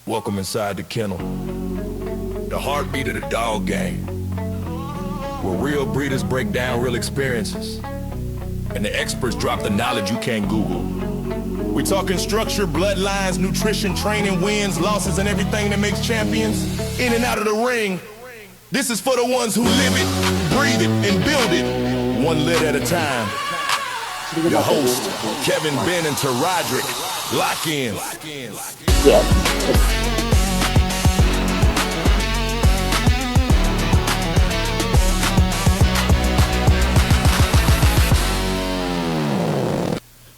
Welcome inside the kennel, the heartbeat of the dog gang, where real breeders break down real experiences, and the experts drop the knowledge you can't Google. We talking structure, bloodlines, nutrition, training, wins, losses, and everything that makes champions in and out of the ring. This is for the ones who live it, breathe it, and build it, one lit at a time. Your host, Kevin, Ben, and Roderick. Lock in. Yeah.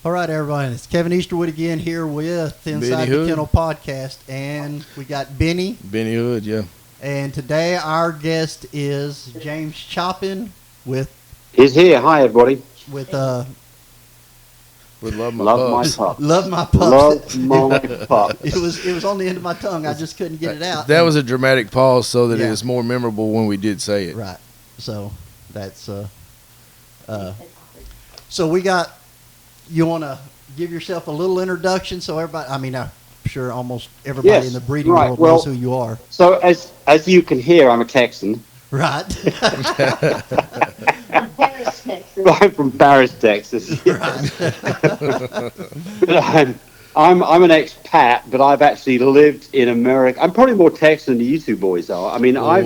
All right, everybody. It's Kevin Easterwood again here with Inside the Kennel Podcast, and we got Benny Hood, yeah. And today our guest is James Choppin with. He's here. Hi, everybody. With Love my Love pups. my pups. Love my pups. It was on the end of my tongue. I just couldn't get it out. That was a dramatic pause so that it was more memorable when we did say it. Right. So that's so we got. You want to give yourself a little introduction so everybody. I mean, I'm sure almost everybody in the breeding world knows who you are. So as you can hear, I'm a Texan. Right. I'm from Paris, Texas. Right. But I'm an expat, but I've actually lived in America. I'm probably more Texan than you two boys are. I mean, I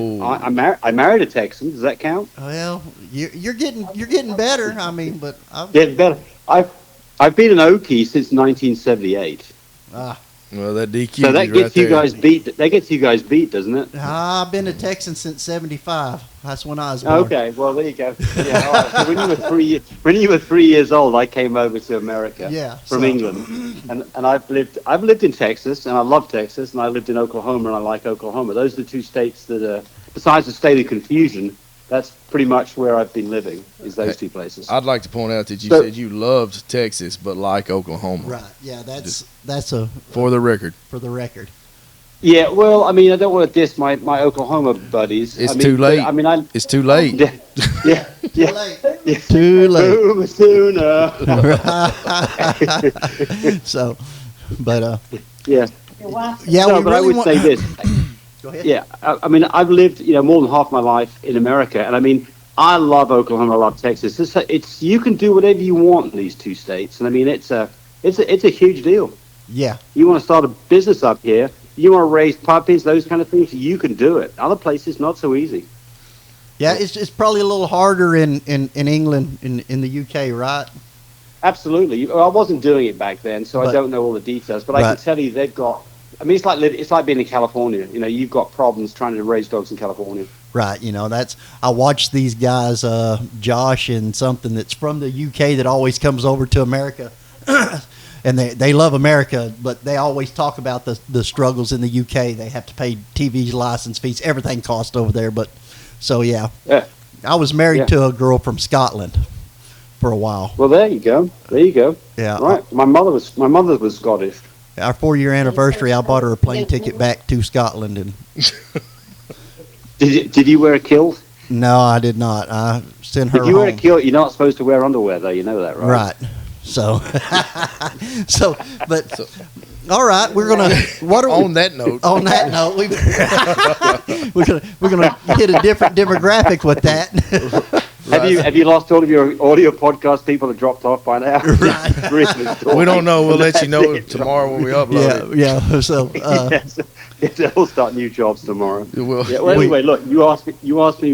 married a Texan. Does that count? Well, you're getting better. I mean, but Getting better. I've been an Okie since 1978. Well, that DQ. So that gets you guys beat. That gets you guys beat, doesn't it? I've been a Texan since '75. That's when I was born. Okay, well there you go. Yeah, all right. So when you were 3 years old, I came over to America from England, and I've lived in Texas, and I love Texas, and I lived in Oklahoma, and I like Oklahoma. Those are the two states that are, besides the state of confusion, that's pretty much where I've been living, is those two places. I'd like to point out that you said you loved Texas, but like Oklahoma. Right. Yeah, that's for the record. For the record. Yeah, well, I mean, I don't want to diss my Oklahoma buddies. It's too late. It's too late. Yeah. Too late. Too sooner. So, but yeah. Yeah, no, but I would say this. Go ahead. Yeah, I mean, I've lived, more than half my life in America, and I mean, I love Oklahoma, I love Texas. It's you can do whatever you want in these two states, and I mean, it's a huge deal. Yeah. You want to start a business up here, you want to raise puppies, those kind of things, you can do it. Other places, not so easy. Yeah, it's probably a little harder in England, in the UK, right? Absolutely. I wasn't doing it back then, so I don't know all the details, but I can tell you they've got. I mean, it's like being in California. You've got problems trying to raise dogs in California. Right. I watch these guys, Josh and something that's from the UK that always comes over to America, and they love America, but they always talk about the struggles in the UK. They have to pay TV license fees. Everything costs over there. But so yeah. I was married to a girl from Scotland for a while. Well, there you go. Yeah. Right. My mother was Scottish. Our 4-year anniversary, I bought her a plane ticket back to Scotland. And Did you wear a kilt? No, I did not. I sent her If you home. wear a kilt, you're not supposed to wear underwear, though. You know that, right? Right. So, all right, we're gonna. What are on that note? On that note, we're gonna hit a different demographic with that. Have you lost all of your audio podcast people that dropped off by now? Right. We don't know. We'll let you know tomorrow when we upload it. Yeah. So yes, we'll start new jobs tomorrow. Well, anyway, look, you asked me,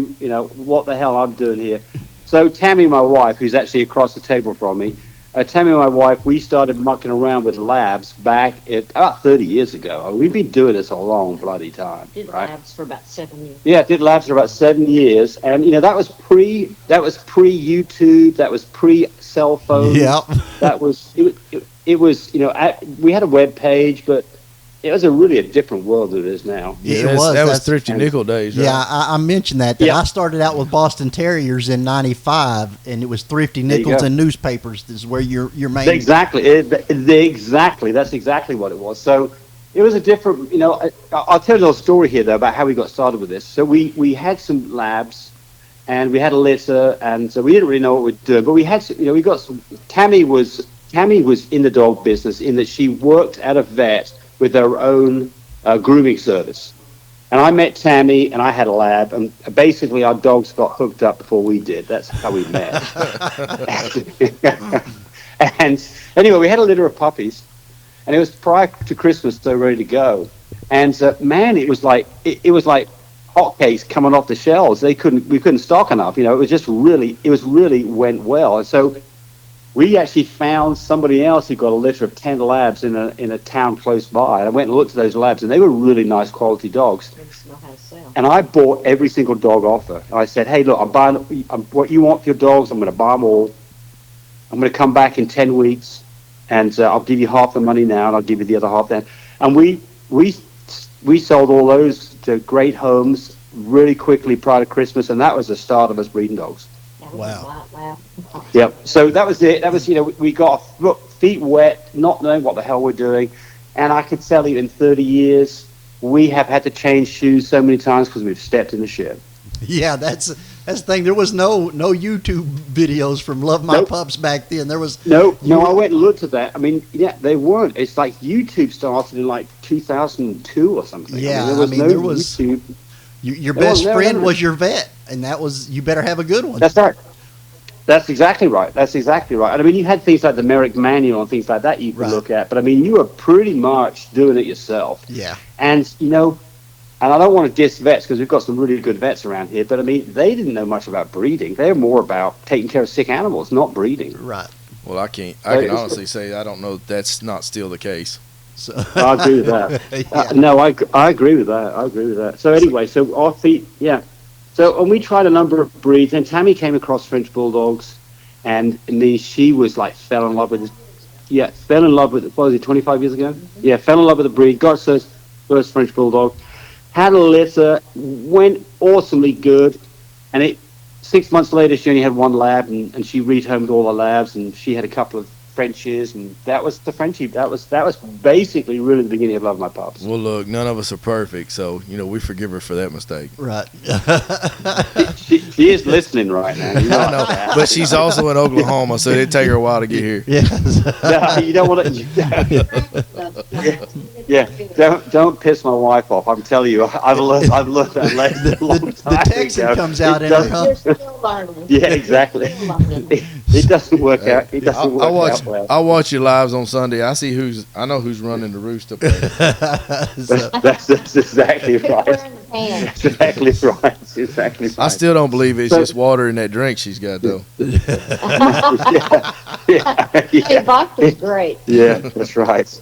what the hell I'm doing here. So Tammy, my wife, who's actually across the table from me, Tammy, my wife, we started mucking around with labs back about 30 years ago. We've been doing this a long bloody time. Did labs for about 7 years. Yeah, did labs for about 7 years, and that was pre YouTube, that was pre cell phone. Yeah, that was it was we had a web page, but it was really a different world than it is now. Yeah, that was Thrifty Nickel days. Right? Yeah, I mentioned that. I started out with Boston Terriers in '95, and it was Thrifty Nickels and newspapers. This is where your main exactly. That's exactly what it was. So it was a different. I'll tell you a little story here though about how we got started with this. So we had some labs, and we had a litter, and so we didn't really know what we'd do. But we had, we got some. Tammy was in the dog business in that she worked at a vet with her own grooming service. And I met Tammy, and I had a lab, and basically our dogs got hooked up before we did. That's how we met. And anyway, we had a litter of puppies, and it was prior to Christmas, so ready to go. And man, it was like hotcakes coming off the shelves. We couldn't stock enough. It was really went well. And so we actually found somebody else who got a litter of 10 labs in a town close by. And I went and looked at those labs, and they were really nice quality dogs. And I bought every single dog off her. I said, hey, look, I'm buying what you want for your dogs. I'm going to buy them all. I'm going to come back in 10 weeks, and I'll give you half the money now, and I'll give you the other half then. And we sold all those to great homes really quickly prior to Christmas, and that was the start of us breeding dogs. Wow. Yep. So that was it. That was, we got our feet wet, not knowing what the hell we're doing. And I could tell you in 30 years, we have had to change shoes so many times because we've stepped in the shit. Yeah, that's the thing. There was no YouTube videos from Love My Pups back then. There was no. I went and looked at that. I mean, yeah, they weren't. It's like YouTube started in like 2002 or something. Yeah, there was YouTube. Your best friend was your vet, and that was, you better have a good one. That's right. That's exactly right. And I mean, you had things like the Merrick Manual and things like that you could look at, but I mean, you were pretty much doing it yourself. Yeah. And and I don't want to diss vets because we've got some really good vets around here, but I mean, they didn't know much about breeding. They're more about taking care of sick animals, not breeding. Right. Well, I can honestly say I don't know that's not still the case. So. I agree with that. Yeah. No, I agree with that. So anyway, so our feet, yeah. So, and we tried a number of breeds, and Tammy came across French Bulldogs, and she was like, fell in love with it, what was it, 25 years ago? Yeah, fell in love with the breed, got her first French Bulldog, had a litter, went awesomely good, and 6 months later, she only had one lab, and she rehomed all the labs, and she had a couple of Frenchies, and that was the Frenchie. That was basically really the beginning of Love My Pups. Well, look, none of us are perfect, so we forgive her for that mistake. Right. she is listening right now. I know, but she's also in Oklahoma, so it'd take her a while to get here. Yeah, you don't want to. Yeah, don't piss my wife off. I'm telling you, I've learned that lesson a long time the Texan comes out in her. You're still learning. Yeah, exactly. It doesn't work out. It doesn't work out well. I watch your lives on Sunday. I know who's running the roost up there. That's exactly right. Exactly right. I still don't believe it's just water in that drink she's got, though. Hey, vodka's great. Yeah, that's right.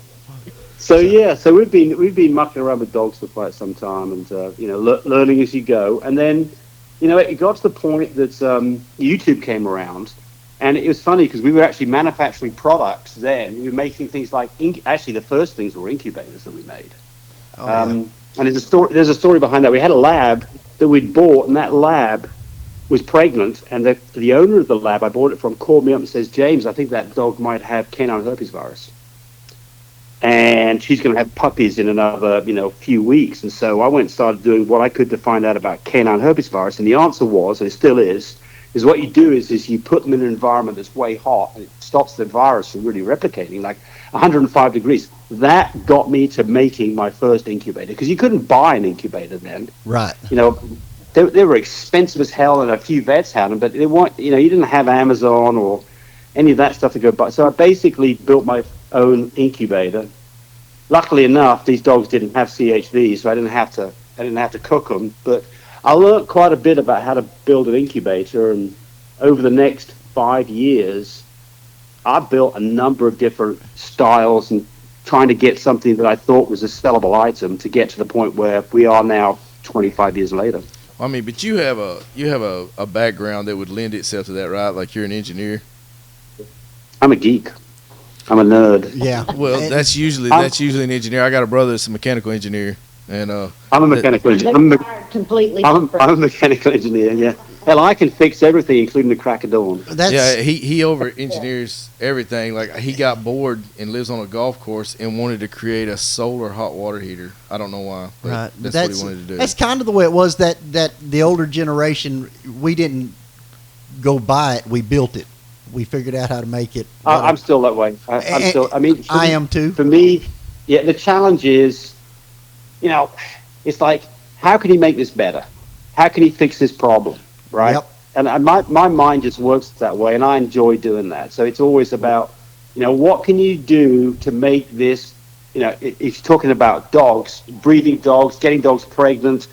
So we've been mucking around with dogs for quite some time, and learning as you go. And then, it got to the point that YouTube came around, and it was funny because we were actually manufacturing products then. We were making things like actually the first things were incubators that we made. And there's a story behind that. We had a lab that we'd bought, and that lab was pregnant, and the owner of the lab I bought it from called me up and says, James, I think that dog might have canine herpes virus. And she's going to have puppies in another, few weeks. And so I went and started doing what I could to find out about canine herpes virus. And the answer was, and it still is what you do is you put them in an environment that's way hot, and it stops the virus from really replicating, like 105 degrees. That got me to making my first incubator, because you couldn't buy an incubator then. Right. They were expensive as hell, and a few vets had them, but they weren't, you didn't have Amazon or any of that stuff to go buy. So I basically built my own incubator. Luckily enough, these dogs didn't have CHV, so I didn't have to cook them. But I learned quite a bit about how to build an incubator, and over the next 5 years, I built a number of different styles and trying to get something that I thought was a sellable item to get to the point where we are now 25 years later. I mean, but you have a background that would lend itself to that, right? Like you're an engineer. I'm a geek. I'm a nerd. Yeah. Well, that's usually an engineer. I got a brother that's a mechanical engineer, and I'm a mechanical engineer. I'm a mechanical engineer. Yeah. Hell, I can fix everything, including the crack of dawn. He over engineers everything. Like he got bored and lives on a golf course and wanted to create a solar hot water heater. I don't know why. But right. That's what he wanted to do. That's kind of the way it was. That the older generation, we didn't go buy it. We built it. We figured out how to make it. I'm still that way. I am too. For me, yeah. The challenge is, you know, it's like, how can he make this better? How can he fix this problem, right? Yep. And my mind just works that way, and I enjoy doing that. So it's always about, what can you do to make this, if you're talking about dogs, breeding dogs, getting dogs pregnant,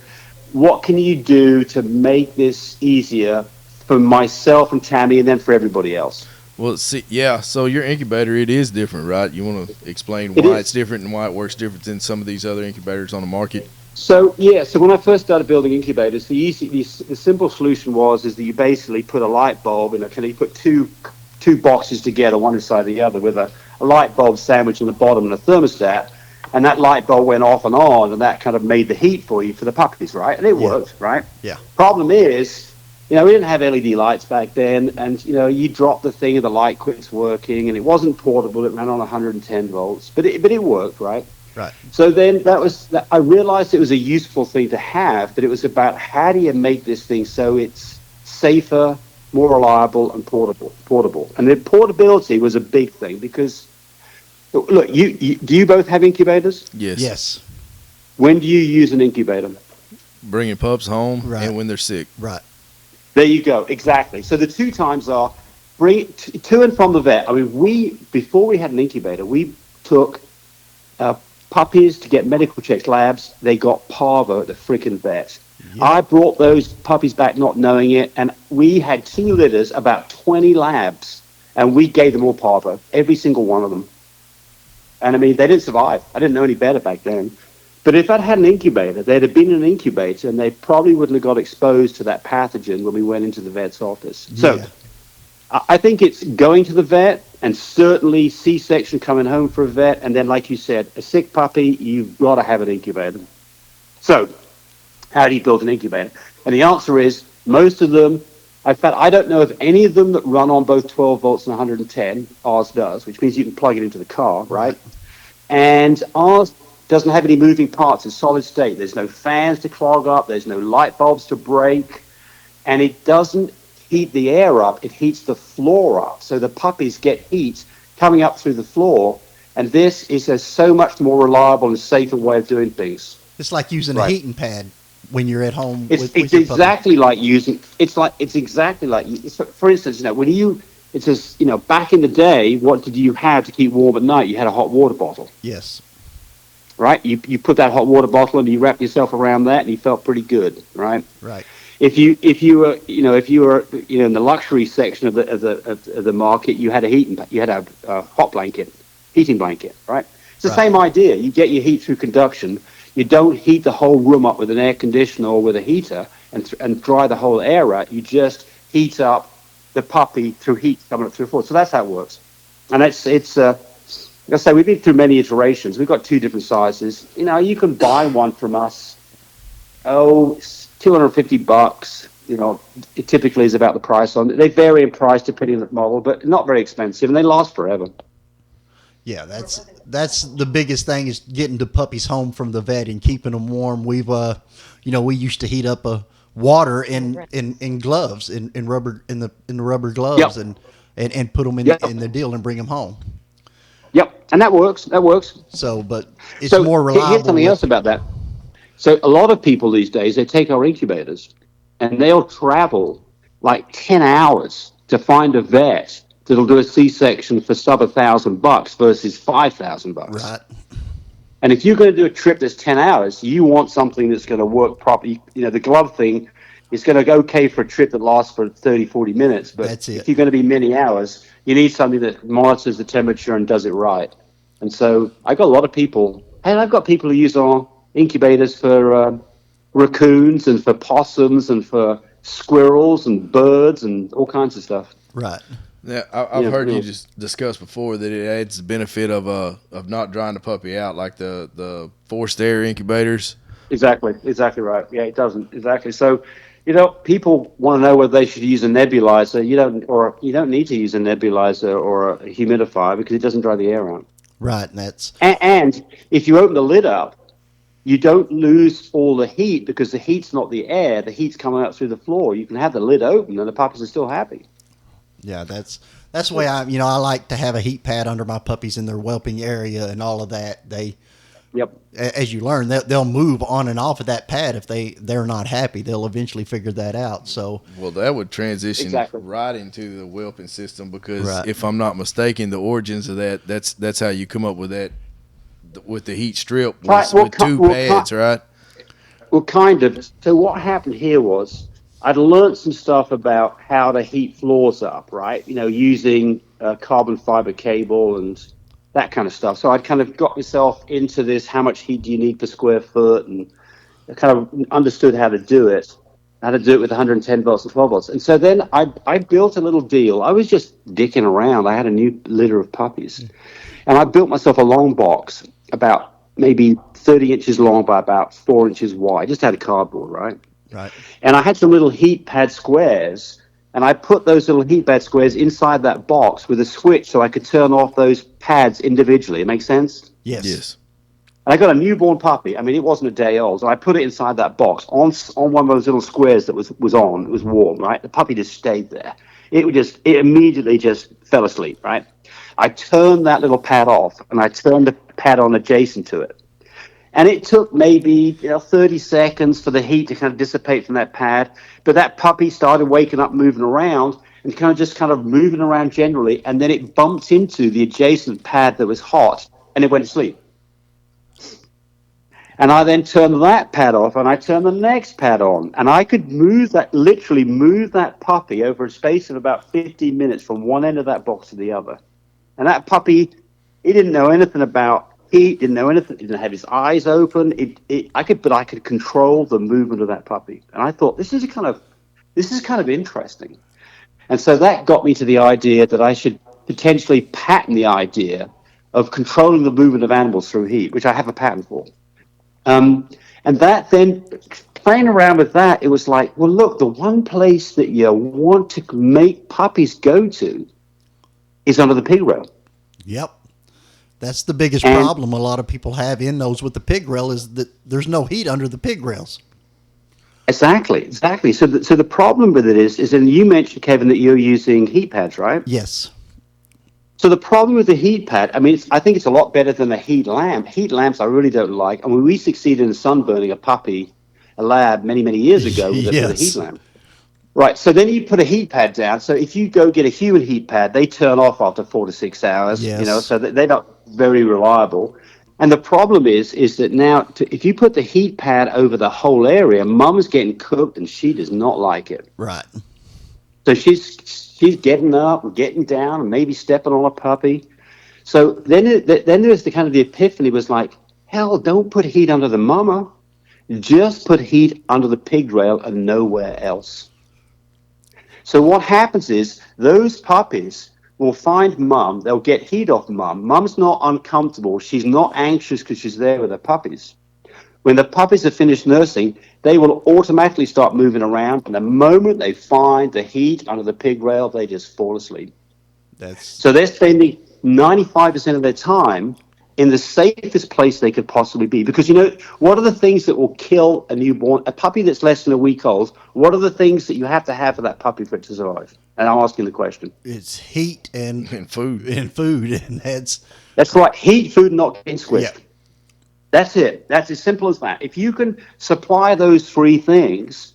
what can you do to make this easier for myself and Tammy and then for everybody else? Well, see, yeah. So your incubator, it is different, right? You want to explain why it's different and why it works different than some of these other incubators on the market? So when I first started building incubators, the simple solution is that you basically put a light bulb in you put two boxes together, one inside the other, with a light bulb sandwich in the bottom and a thermostat, and that light bulb went off and on, and that kind of made the heat for you for the puppies, right? And it worked, right? Yeah. Problem is, we didn't have LED lights back then, and you drop the thing and the light quits working, and it wasn't portable. It ran on 110 volts, but it worked, right? Right. So then I realized it was a useful thing to have, but it was about how do you make this thing so it's safer, more reliable, and portable. And the portability was a big thing because, look, do you both have incubators? Yes. When do you use an incubator? Bringing pups home Right. and when they're sick. Right. There you go. Exactly. So the two times are bring to and from the vet. I mean, before we had an incubator, we took puppies to get medical checks, labs. They got parvo at the freaking vet. Yep. I brought those puppies back not knowing it, and we had 2 litters, about 20 labs, and we gave them all parvo, every single one of them. And I mean, they didn't survive. I didn't know any better back then. But if I'd had an incubator, they'd have been in an incubator, and they probably wouldn't have got exposed to that pathogen when we went into the vet's office. Yeah. So I think it's going to the vet, and certainly C-section coming home for a vet, and then, like you said, a sick puppy, you've got to have an incubator. So how do you build an incubator? And the answer is most of them, in fact, I don't know of any of them that run on both 12 volts and 110. Ours does, which means you can plug it into the car, right? And ours doesn't have any moving parts. It's solid state. There's no fans to clog up. There's no light bulbs to break. And it doesn't heat the air up. It heats the floor up. So the puppies get heat coming up through the floor. And this is a so much more reliable and safer way of doing things. It's like using a heating pad when you're at home. It's exactly like using. It's exactly like. For instance, it says, back in the day, what did you have to keep warm at night? You had a hot water bottle. Yes. Right. You put that hot water bottle and you wrap yourself around that, and you felt pretty good. Right. Right. If you were in the luxury section of the market, you had a hot blanket, heating blanket. Right. It's the same idea. You get your heat through conduction. You don't heat the whole room up with an air conditioner or with a heater and dry the whole air out. You just heat up the puppy through heat coming up through the floor. So that's how it works. And it's like I say, we've been through many iterations. We've got 2 different sizes. You can buy one from us. $250. It typically is about the price on it. They vary in price depending on the model, but not very expensive, and they last forever. Yeah, that's the biggest thing is getting the puppies home from the vet and keeping them warm. We've we used to heat up water in gloves in rubber in the rubber gloves and put them in the deal and bring them home. Yep, and that works. So, but it's more reliable. Here's something else about that. So a lot of people these days, they take our incubators and they'll travel like 10 hours to find a vet that'll do a C-section for sub $1,000 versus $5,000. Right. And if you're going to do a trip that's 10 hours, you want something that's going to work properly. The glove thing is going to go okay for a trip that lasts for 30, 40 minutes. But that's it. If you're going to be many hours, you need something that monitors the temperature and does it right. And so I got a lot of people, and I've got people who use our incubators for raccoons and for possums and for squirrels and birds and all kinds of stuff. Right. Yeah, I've heard you just discuss before that it adds the benefit of not drying the puppy out, like the forced air incubators. Exactly right. Yeah, it doesn't exactly. So, people want to know whether they should use a nebulizer. You don't need to use a nebulizer or a humidifier because it doesn't dry the air out. Right, and if you open the lid up, you don't lose all the heat because the heat's not the air. The heat's coming out through the floor. You can have the lid open and the puppies are still happy. Yeah, that's the way I like to have a heat pad under my puppies in their whelping area and all of that. They Yep. As you learn, they'll move on and off of that pad if they're not happy. They'll eventually figure that out. So, well, that would transition Exactly. right into the whelping system because Right. if I'm not mistaken, the origins of that's how you come up with that with the heat strip was with two pads, right? Well, kind of. So what happened here was I'd learned some stuff about how to heat floors up, right? Using carbon fiber cable and that kind of stuff. So I'd kind of got myself into this, how much heat do you need per square foot? And I kind of understood how to do it with 110 volts and 12 volts. And so then I built a little deal. I was just dicking around. I had a new litter of puppies. And I built myself a long box about maybe 30 inches long by about 4 inches wide, just out of cardboard, right? right. And I had some little heat pad squares, and I put those little heat pad squares inside that box with a switch so I could turn off those pads individually. It makes sense? Yes. Yes. And I got a newborn puppy. I mean, it wasn't a day old. So I put it inside that box on one of those little squares that was on. It was warm, right? The puppy just stayed there. It immediately just fell asleep, right? I turned that little pad off, and I turned the pad on adjacent to it. And it took maybe 30 seconds for the heat to kind of dissipate from that pad. But that puppy started waking up, moving around, and kind of moving around generally. And then it bumped into the adjacent pad that was hot, and it went to sleep. And I then turned that pad off, and I turned the next pad on. And I could literally move that puppy over a space of about 15 minutes from one end of that box to the other. And that puppy, he didn't know anything about heat, didn't know anything, he didn't have his eyes open. I could control the movement of that puppy. And I thought, this is kind of interesting. And so that got me to the idea that I should potentially patent the idea of controlling the movement of animals through heat, which I have a patent for. And that then, playing around with that, it was like, well, look, the one place that you want to make puppies go to is under the pig rail. Yep. That's the biggest problem a lot of people have in those with the pig rail is that there's no heat under the pig rails. Exactly. So the problem with it is, and you mentioned, Kevin, that you're using heat pads, right? Yes. So the problem with the heat pad, I mean, I think it's a lot better than a heat lamp. Heat lamps I really don't like. I mean, we succeeded in sunburning a lab many, many years ago with a heat lamp. Right, so then you put a heat pad down. So if you go get a human heat pad, they turn off after 4 to 6 hours. Yes. So they're not very reliable. And the problem is that now, if you put the heat pad over the whole area, Mum's getting cooked, and she does not like it. Right. So she's getting up and getting down and maybe stepping on a puppy. So then there's the kind of the epiphany was like, hell, don't put heat under the mama. Just put heat under the pig rail and nowhere else. So what happens is those puppies will find Mum. They'll get heat off Mum. Mum's not uncomfortable. She's not anxious because she's there with her puppies. When the puppies are finished nursing, they will automatically start moving around. And the moment they find the heat under the pig rail, they just fall asleep. So they're spending 95% of their time in the safest place they could possibly be. Because, what are the things that will kill a puppy that's less than a week old? What are the things that you have to have for that puppy for it to survive? And I'm asking the question. It's heat and food. And that's right. Heat, food, not getting squished. Yeah. That's it. That's as simple as that. If you can supply those three things,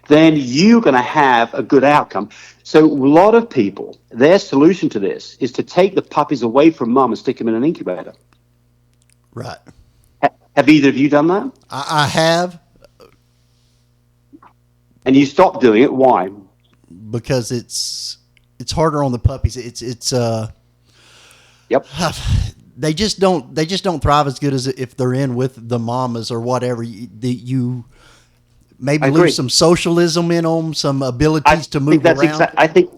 then you're going to have a good outcome. So a lot of people, their solution to this is to take the puppies away from Mum and stick them in an incubator. Right. Have either of you done that? I have. And you stopped doing it. Why? Because it's harder on the puppies. Yep. They just don't thrive as good as if they're in with the mamas or whatever. You maybe lose some socialism in them, some abilities to move around. I think.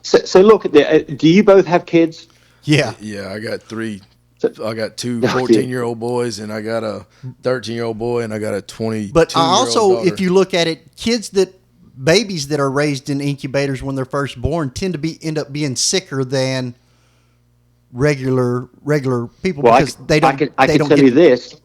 So look, do you both have kids? Yeah. Yeah, I got three. I got two 14-year-old boys, and I got a 13-year-old boy, and I got a 22-year-old But also, daughter. if you look at it, babies that are raised in incubators when they're first born tend to end up being sicker than regular people because they don't. I can tell you this: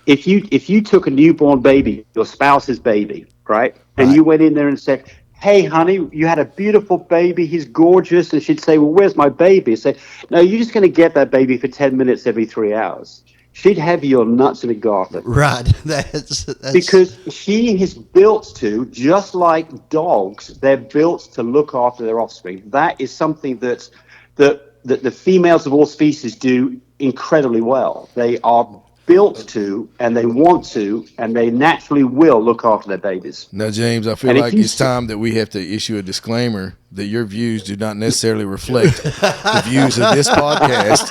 if you took a newborn baby, your spouse's baby, right, and you went in there and said, "Hey, honey, you had a beautiful baby. He's gorgeous," and she'd say, "Well, where's my baby?" Say, "No, you're just going to get that baby for 10 minutes every 3 hours." she'd have your nuts in a garter. Right. That's because she is built to, just like dogs, they're built to look after their offspring. That is something that the females of all species do incredibly well. They are built to, and they want to, and they naturally will look after their babies. Now, James, I feel like it's time that we have to issue a disclaimer that your views do not necessarily reflect the views of this podcast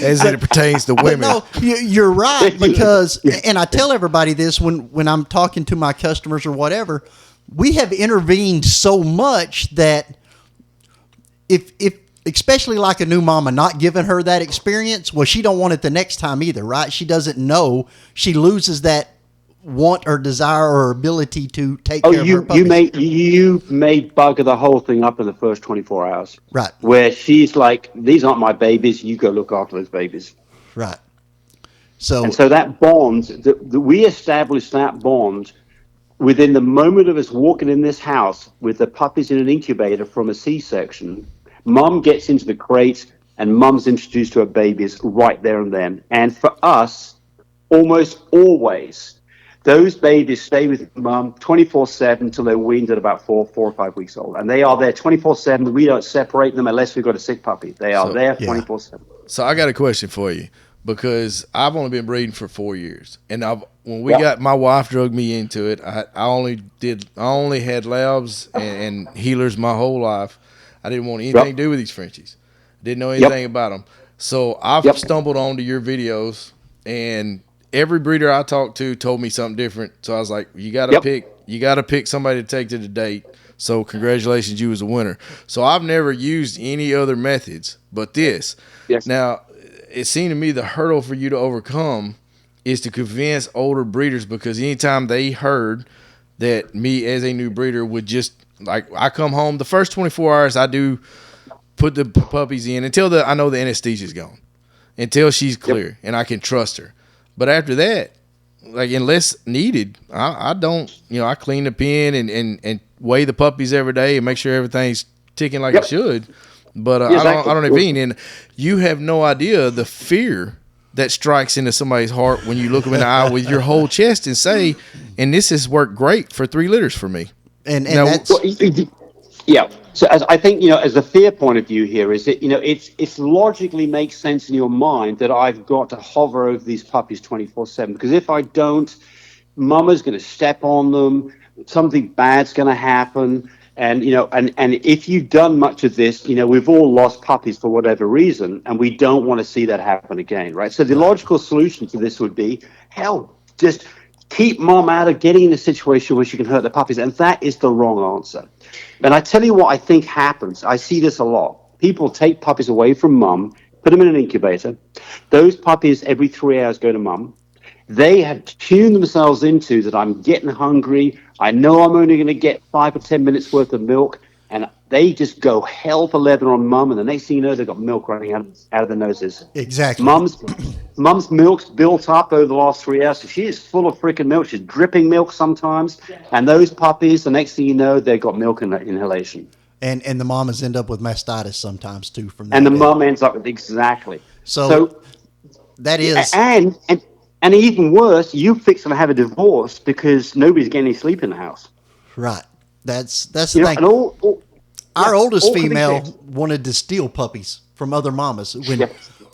as it pertains to women. No, you're right, because, and I tell everybody this when I'm talking to my customers or whatever, we have intervened so much that if especially like a new mama, not giving her that experience, well, she don't want it the next time either, right? She doesn't know. She loses that want or desire or ability to take care of her puppies. You may bugger the whole thing up in the first 24 hours. Right. Where she's like, these aren't my babies, you go look after those babies. Right. So that bond, we established that bond within the moment of us walking in this house with the puppies in an incubator from a C-section. Mum gets into the crate and mum's introduced to her babies right there and then. And for us, almost always, those babies stay with mum 24/7 until they're weaned at about 4 or 5 weeks old. And they are there 24/7. We don't separate them unless we've got a sick puppy. They are there 24/7. So I got a question for you, because I've only been breeding for 4 years. And my wife drugged me into it. I only had labs and healers my whole life. I didn't want anything to do with these Frenchies. Didn't know anything about them. So I've stumbled onto your videos, and every breeder I talked to told me something different. So I was like, you got to pick somebody to take to the date. So congratulations, you was a winner. So I've never used any other methods but this. Yes. Now, it seemed to me the hurdle for you to overcome is to convince older breeders, because anytime they heard that me as a new breeder would just, like, I come home, the first 24 hours I do put the puppies in until I know the anesthesia is gone, until she's clear and I can trust her. But after that, like, unless needed, I don't, I clean the pen and weigh the puppies every day and make sure everything's ticking like it should. But I don't intervene. And you have no idea the fear that strikes into somebody's heart when you look them in the eye with your whole chest and say, and this has worked great for 3 litters for me. And now, that's... Yeah. So as I think, as a fear point of view here is that, it's logically makes sense in your mind that I've got to hover over these puppies 24/7, because if I don't, mama's going to step on them, something bad's going to happen. And, and if you've done much of this, we've all lost puppies for whatever reason, and we don't want to see that happen again, right? So the logical solution to this would be, just keep mom out of getting in a situation where she can hurt the puppies. And that is the wrong answer. And I tell you what I think happens. I see this a lot. People take puppies away from mum, put them in an incubator. Those puppies every 3 hours go to mum. They have tuned themselves into that I'm getting hungry. I know I'm only going to get 5 or 10 minutes worth of milk. And they just go hell for leather on mum. And the next thing you know, they've got milk running out of their noses. Exactly. Mum's milk's built up over the last 3 hours. So she is full of freaking milk. She's dripping milk sometimes. And those puppies, the next thing you know, they've got milk inhalation. And the mamas end up with mastitis sometimes too from that. And the mum ends up with exactly. So that is and even worse, you fix them to have a divorce because nobody's getting any sleep in the house. Right. That's the thing. Our oldest female wanted to steal puppies from other mamas.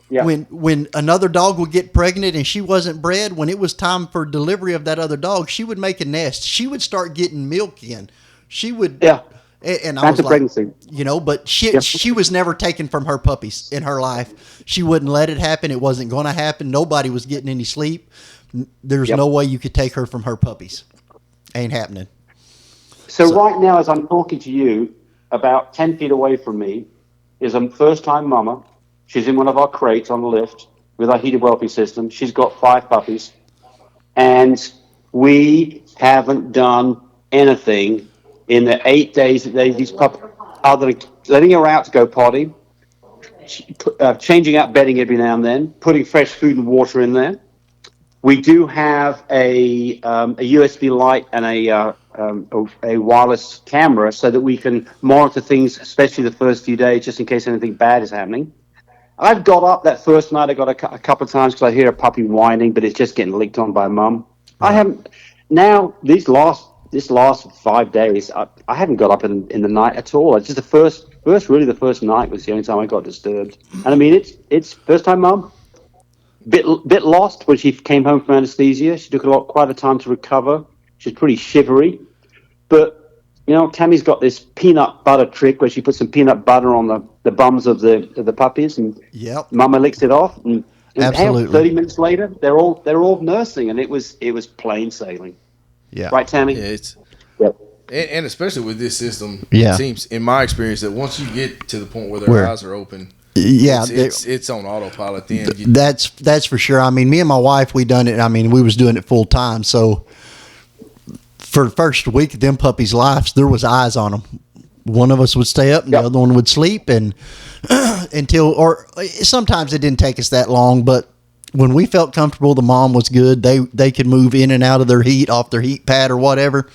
When another dog would get pregnant and she wasn't bred, when it was time for delivery of that other dog, she would make a nest. She would start getting milk in. She would. Yeah. And I was like, pregnancy. But she was never taken from her puppies in her life. She wouldn't let it happen. It wasn't going to happen. Nobody was getting any sleep. There's no way you could take her from her puppies. Ain't happening. So right now, as I'm talking to you, about 10 feet away from me is a first-time mama. She's in one of our crates on the lift with our heated whelping system. She's got 5 puppies. And we haven't done anything in the 8 days that these puppies, other than letting her out to go potty, changing out bedding every now and then, putting fresh food and water in there. We do have a USB light and a wireless camera so that we can monitor things, especially the first few days, just in case anything bad is happening. I've got up that first night. I got a couple of times because I hear a puppy whining, but it's just getting licked on by mum. I haven't now. This last 5 days, I haven't got up in the night at all. It's just the first night was the only time I got disturbed. And I mean, it's first time mum. Bit lost when she came home from anesthesia. She took quite a time to recover. She's pretty shivery, but Tammy's got this peanut butter trick where she puts some peanut butter on the bums of the puppies, and Mama licks it off. And absolutely. 30 minutes later, they're all nursing, and it was plain sailing. Yeah. Right, Tammy? Yeah, it's Yep. and especially with this system, Yeah. it seems in my experience that once you get to the point where their eyes are open, it's on autopilot. Then that's for sure. I mean, me and my wife, we done it. I mean, we was doing it full time. So for the first week of them puppies' lives, there was eyes on them. One of us would stay up, and the other one would sleep, and or sometimes it didn't take us that long. But when we felt comfortable, the mom was good. They could move in and out of their heat, off their heat pad or whatever.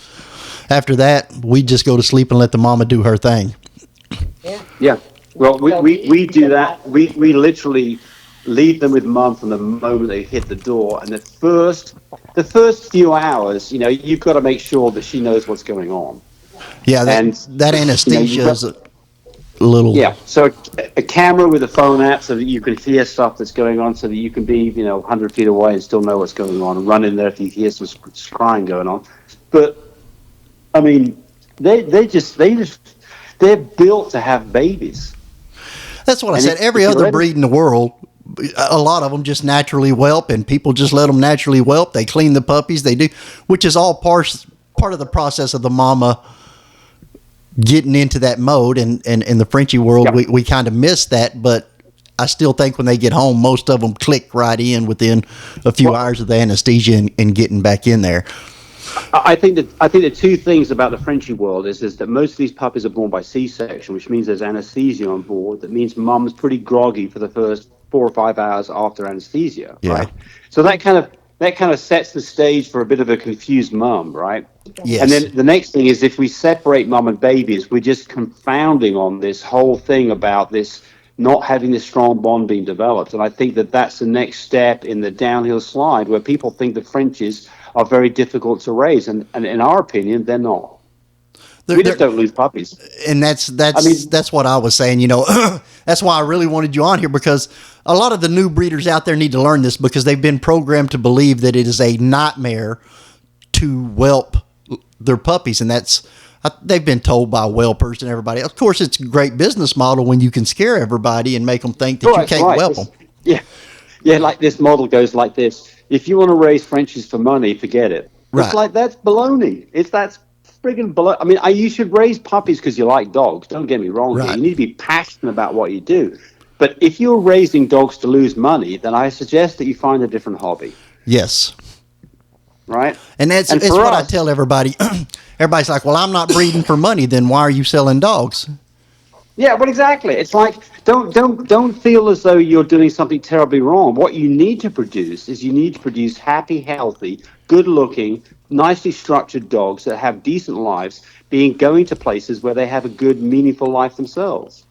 After that, we just go to sleep and let the mama do her thing. Yeah. Well, we do that. We literally leave them with mum from the moment they hit the door, and the first few hours, you've got to make sure that she knows what's going on. Yeah, that anesthesia is a little. Yeah, so a camera with a phone app so that you can hear stuff that's going on, so that you can be 100 feet away and still know what's going on, and run in there if you hear some crying going on. But I mean, they're built to have babies. That's what I said. Every other breed in the world, a lot of them just naturally whelp, and people just let them naturally whelp. They clean the puppies. They do, which is all part of the process of the mama getting into that mode. And in the Frenchie world, we kind of miss that. But I still think when they get home, most of them click right in within a few hours of the anesthesia and getting back in there. I think the two things about the Frenchie world is that most of these puppies are born by C-section, which means there's anesthesia on board. That means mum's pretty groggy for the first 4 or 5 hours after anesthesia, right? So that kind of sets the stage for a bit of a confused mum, right? Yes. And then the next thing is, if we separate mum and babies, we're just confounding on this whole thing about this not having this strong bond being developed. And I think that that's the next step in the downhill slide, where people think the Frenchies are very difficult to raise, and in our opinion, they're not. We just don't lose puppies. And that's what I was saying. That's why I really wanted you on here, because a lot of the new breeders out there need to learn this, because they've been programmed to believe that it is a nightmare to whelp their puppies, and they've been told by whelpers and everybody. Of course, it's a great business model when you can scare everybody and make them think that you can't whelp them. Yeah, like this model goes like this. If you want to raise Frenchies for money, forget it. Right. It's like, that's baloney. That's friggin' baloney. I mean, you should raise puppies because you like dogs. Don't get me wrong. Right. Here. You need to be passionate about what you do. But if you're raising dogs to lose money, then I suggest that you find a different hobby. Yes. Right? And it's what I tell everybody. Everybody's like, well, I'm not breeding for money. Then why are you selling dogs? Yeah, well, exactly. It's like, don't feel as though you're doing something terribly wrong. What you need to produce is happy, healthy, good-looking, nicely structured dogs that have decent lives, going to places where they have a good, meaningful life themselves.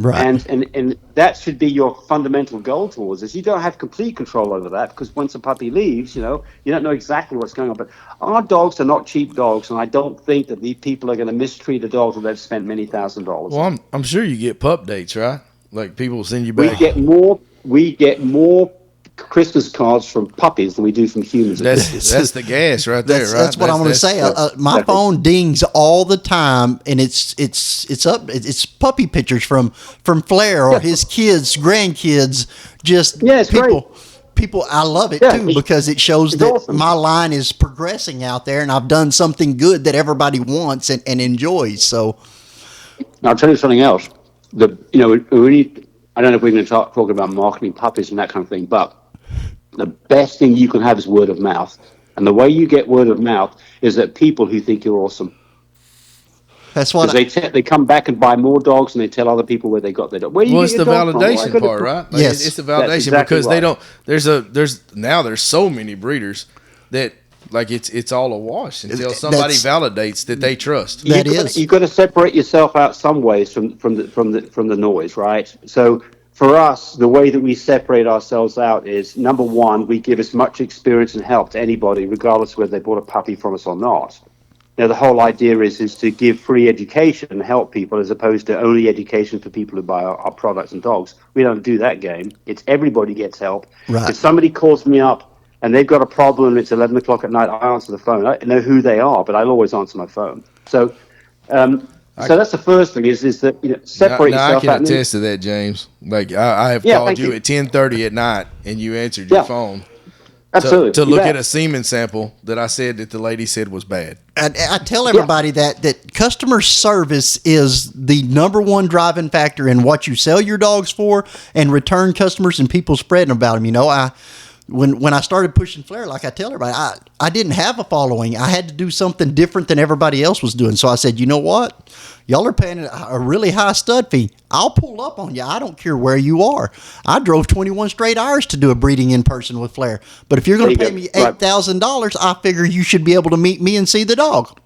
Right. And that should be your fundamental goal towards this. You don't have complete control over that, because once a puppy leaves, you don't know exactly what's going on. But our dogs are not cheap dogs, and I don't think that these people are going to mistreat a dog that they've spent many $1,000s. Well, I'm sure you get pup dates, right? Like people send you back. We get more Christmas cards from puppies than we do from humans. That's the gas right there, right? That's what I'm going to say. My phone dings all the time, and it's puppy pictures from Flair or his kids, grandkids. Just people. I love it too, because it shows that my line is progressing out there, and I've done something good that everybody wants and enjoys. So, now I'll tell you something else. I don't know if we're going to talk about marketing puppies and that kind of thing, but the best thing you can have is word of mouth. And the way you get word of mouth is that people who think you're awesome. That's what they come back and buy more dogs, and they tell other people where they got their dog. It's the validation part, right? Like, yes, it's the validation, exactly, because they don't. There's so many breeders that, like, it's all a wash until somebody validates that they trust. You've got to separate yourself out some ways from the noise, right? So for us, the way that we separate ourselves out is, number one, we give as much experience and help to anybody, regardless of whether they bought a puppy from us or not. Now, the whole idea is to give free education and help people, as opposed to only education for people who buy our products and dogs. We don't do that game. It's everybody gets help. Right. If somebody calls me up and they've got a problem, it's 11 o'clock at night, I answer the phone. I know who they are, but I'll always answer my phone. So that's the first thing is that, separate yourself out. I can attest to that, James. Like I have called you at 10:30 at night and you answered your phone. Absolutely. To look at a semen sample that I said that the lady said was bad. I tell everybody that customer service is the number one driving factor in what you sell your dogs for and return customers and people spreading about them. When I started pushing Flair, like I tell everybody, I didn't have a following. I had to do something different than everybody else was doing. So I said, you know what? Y'all are paying a really high stud fee. I'll pull up on you. I don't care where you are. I drove 21 straight hours to do a breeding in person with Flair. But if you're going to pay me $8,000, I figure you should be able to meet me and see the dog.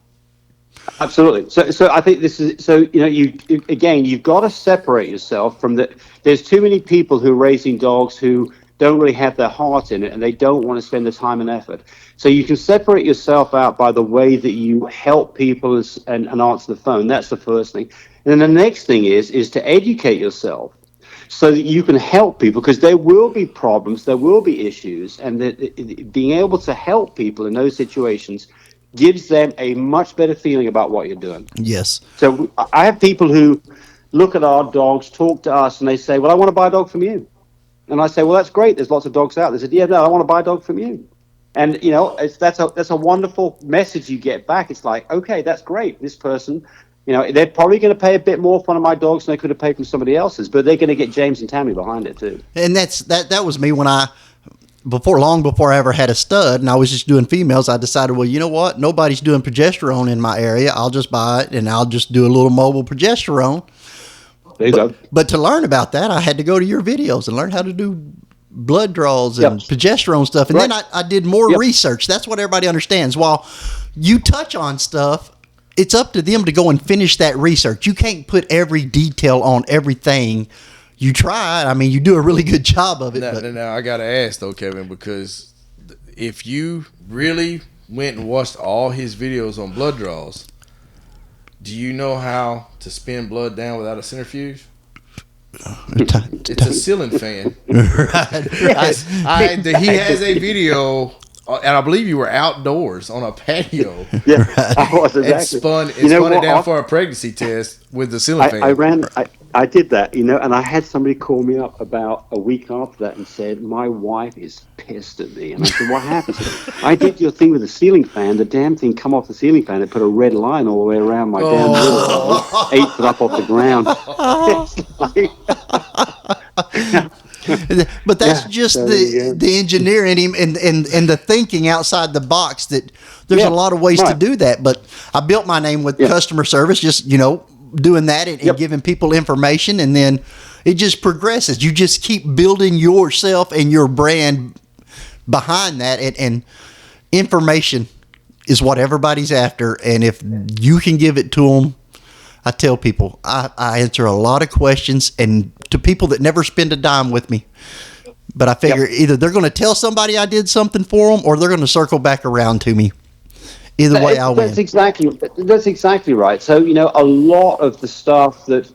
Absolutely. So I think this is, you've got to separate yourself from there's too many people who are raising dogs who don't really have their heart in it, and they don't want to spend the time and effort. So you can separate yourself out by the way that you help people and answer the phone. That's the first thing. And then the next thing is to educate yourself so that you can help people, because there will be problems, there will be issues, and being able to help people in those situations gives them a much better feeling about what you're doing. Yes. So I have people who look at our dogs, talk to us, and they say, well, I want to buy a dog from you. And I say, well, that's great. There's lots of dogs out there. They said, yeah, no, I want to buy a dog from you. And, that's a wonderful message you get back. It's like, okay, that's great. This person, they're probably going to pay a bit more for one of my dogs than they could have paid from somebody else's, but they're going to get James and Tammy behind it too. And that was me when long before I ever had a stud and I was just doing females. I decided, well, you know what? Nobody's doing progesterone in my area. I'll just buy it and I'll just do a little mobile progesterone. There you go. But to learn about that, I had to go to your videos and learn how to do blood draws and progesterone stuff. And then I did more research. That's what everybody understands. While you touch on stuff, it's up to them to go and finish that research. You can't put every detail on everything. You try. I mean, you do a really good job of it. Now I got to ask, though, Kevin, because if you really went and watched all his videos on blood draws, do you know how to spin blood down without a centrifuge? It's a ceiling fan. Right. He has a video, and I believe you were outdoors on a patio. Yeah, I was exactly. And spun it down for a pregnancy test with the ceiling fan. I did that, and I had somebody call me up about a week after that and said, my wife is pissed at me. And I said, what happened? I did your thing with the ceiling fan. The damn thing come off the ceiling fan. It put a red line all the way around my damn door. 8 foot up off the ground. But that's just the engineer in him and the thinking outside the box that there's a lot of ways to do that. But I built my name with customer service, just, doing that and giving people information, and then it just progresses. You just keep building yourself and your brand behind that, and information is what everybody's after. And if you can give it to them, I tell people I answer a lot of questions, and to people that never spend a dime with me. But I figure either they're going to tell somebody I did something for them, or they're going to circle back around to me. Either way, I'll win. That's exactly right. So, a lot of the stuff that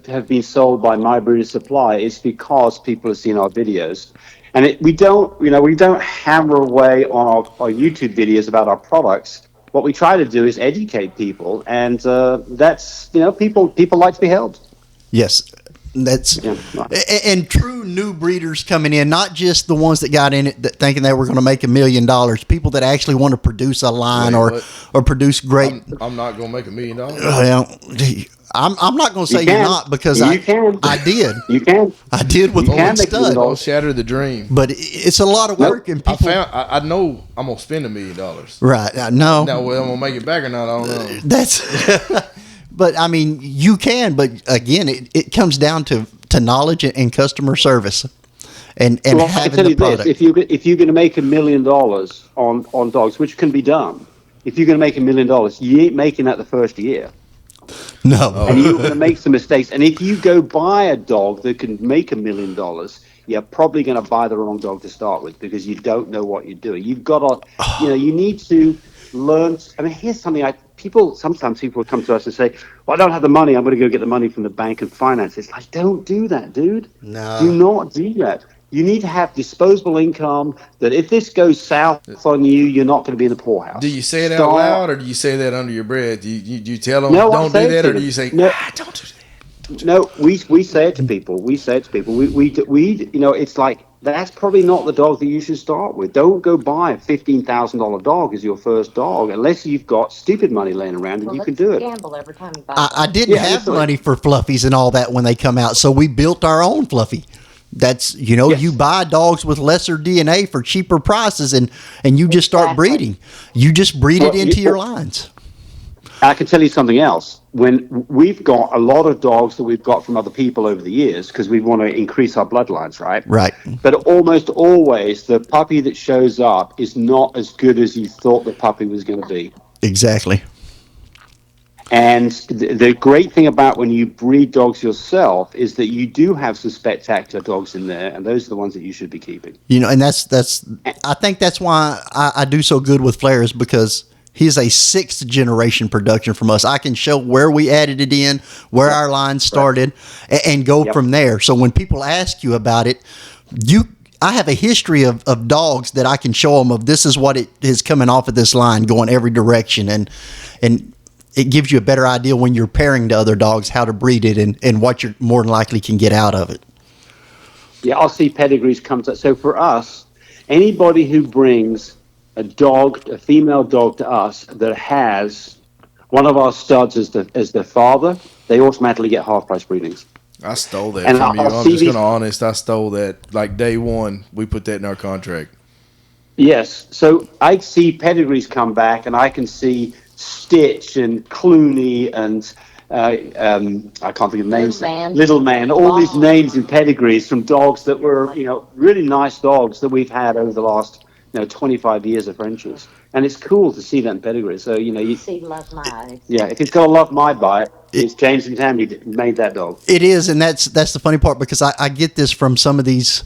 have been sold by My Breeder Supply is because people have seen our videos. And we don't hammer away on our YouTube videos about our products. What we try to do is educate people, and that's, people like to be helped. Yes. That's and true new breeders coming in, not just the ones that got in it thinking they were going to make $1 million. People that actually want to produce a line or produce great. I'm not going to make $1 million. Well, I'm not going to say you're not, because I did. You can. I did with one stud. Don't shatter the dream. But it's a lot of work, and people. I know I'm going to spend $1 million. Right. No. Now, whether I'm going to make it back or not, I don't know. That's. But I mean, you can. But again, it comes down to knowledge and customer service, and having the product. This, if you're going to make $1 million on dogs, which can be done, if you're going to make $1 million, you ain't making that the first year. No. And you're going to make some mistakes. And if you go buy a dog that can make $1 million, you're probably going to buy the wrong dog to start with because you don't know what you're doing. You've got to, you need to learn. I mean, here's something sometimes people come to us and say, well, I don't have the money. I'm going to go get the money from the bank and finance. It's like, don't do that, dude. No. Do not do that. You need to have disposable income that if this goes south on you, you're not going to be in the poorhouse. Do you say it out loud or do you say that under your breath? Do you tell them don't do that, or do you say, don't do that? No, we say it to people. We it's like, that's probably not the dog that you should start with. Don't go buy a $15,000 dog as your first dog unless you've got stupid money laying around and you can do it. Gamble every time you buy I didn't have money for fluffies and all that when they come out, so we built our own fluffy. That's, you buy dogs with lesser DNA for cheaper prices and you just start breeding. You just breed it into your lines. I can tell you something else. When we've got a lot of dogs that we've got from other people over the years because we want to increase our bloodlines, right? Right. But almost always the puppy that shows up is not as good as you thought the puppy was going to be. Exactly. And the great thing about when you breed dogs yourself is that you do have some spectacular dogs in there, and those are the ones that you should be keeping. And I think that's why I do so good with Flair, is because he's a sixth generation production from us. I can show where we added it in, where our line started, and go from there. So when people ask you about it, I have a history of dogs that I can show them of this is what it is coming off of this line, going every direction, and it gives you a better idea when you're pairing to other dogs how to breed it and what you're more than likely can get out of it. Yeah, I'll see pedigrees come to. So for us, anybody who brings a female dog to us that has one of our studs as the father, they automatically get half price breedings. I stole that from you. I'm just going to honest. I stole that like day one. We put that in our contract. Yes. So I see pedigrees come back, and I can see Stitch and Clooney and I can't think of names. Little Man, all these names and pedigrees from dogs that were, really nice dogs that we've had over the last 25 years of Frenchies. And it's cool to see that in pedigree. So, you see Love My. Yeah, if it's got a Love My by it, it's James and Tammy that made that dog. It is, and that's the funny part, because I get this from some of these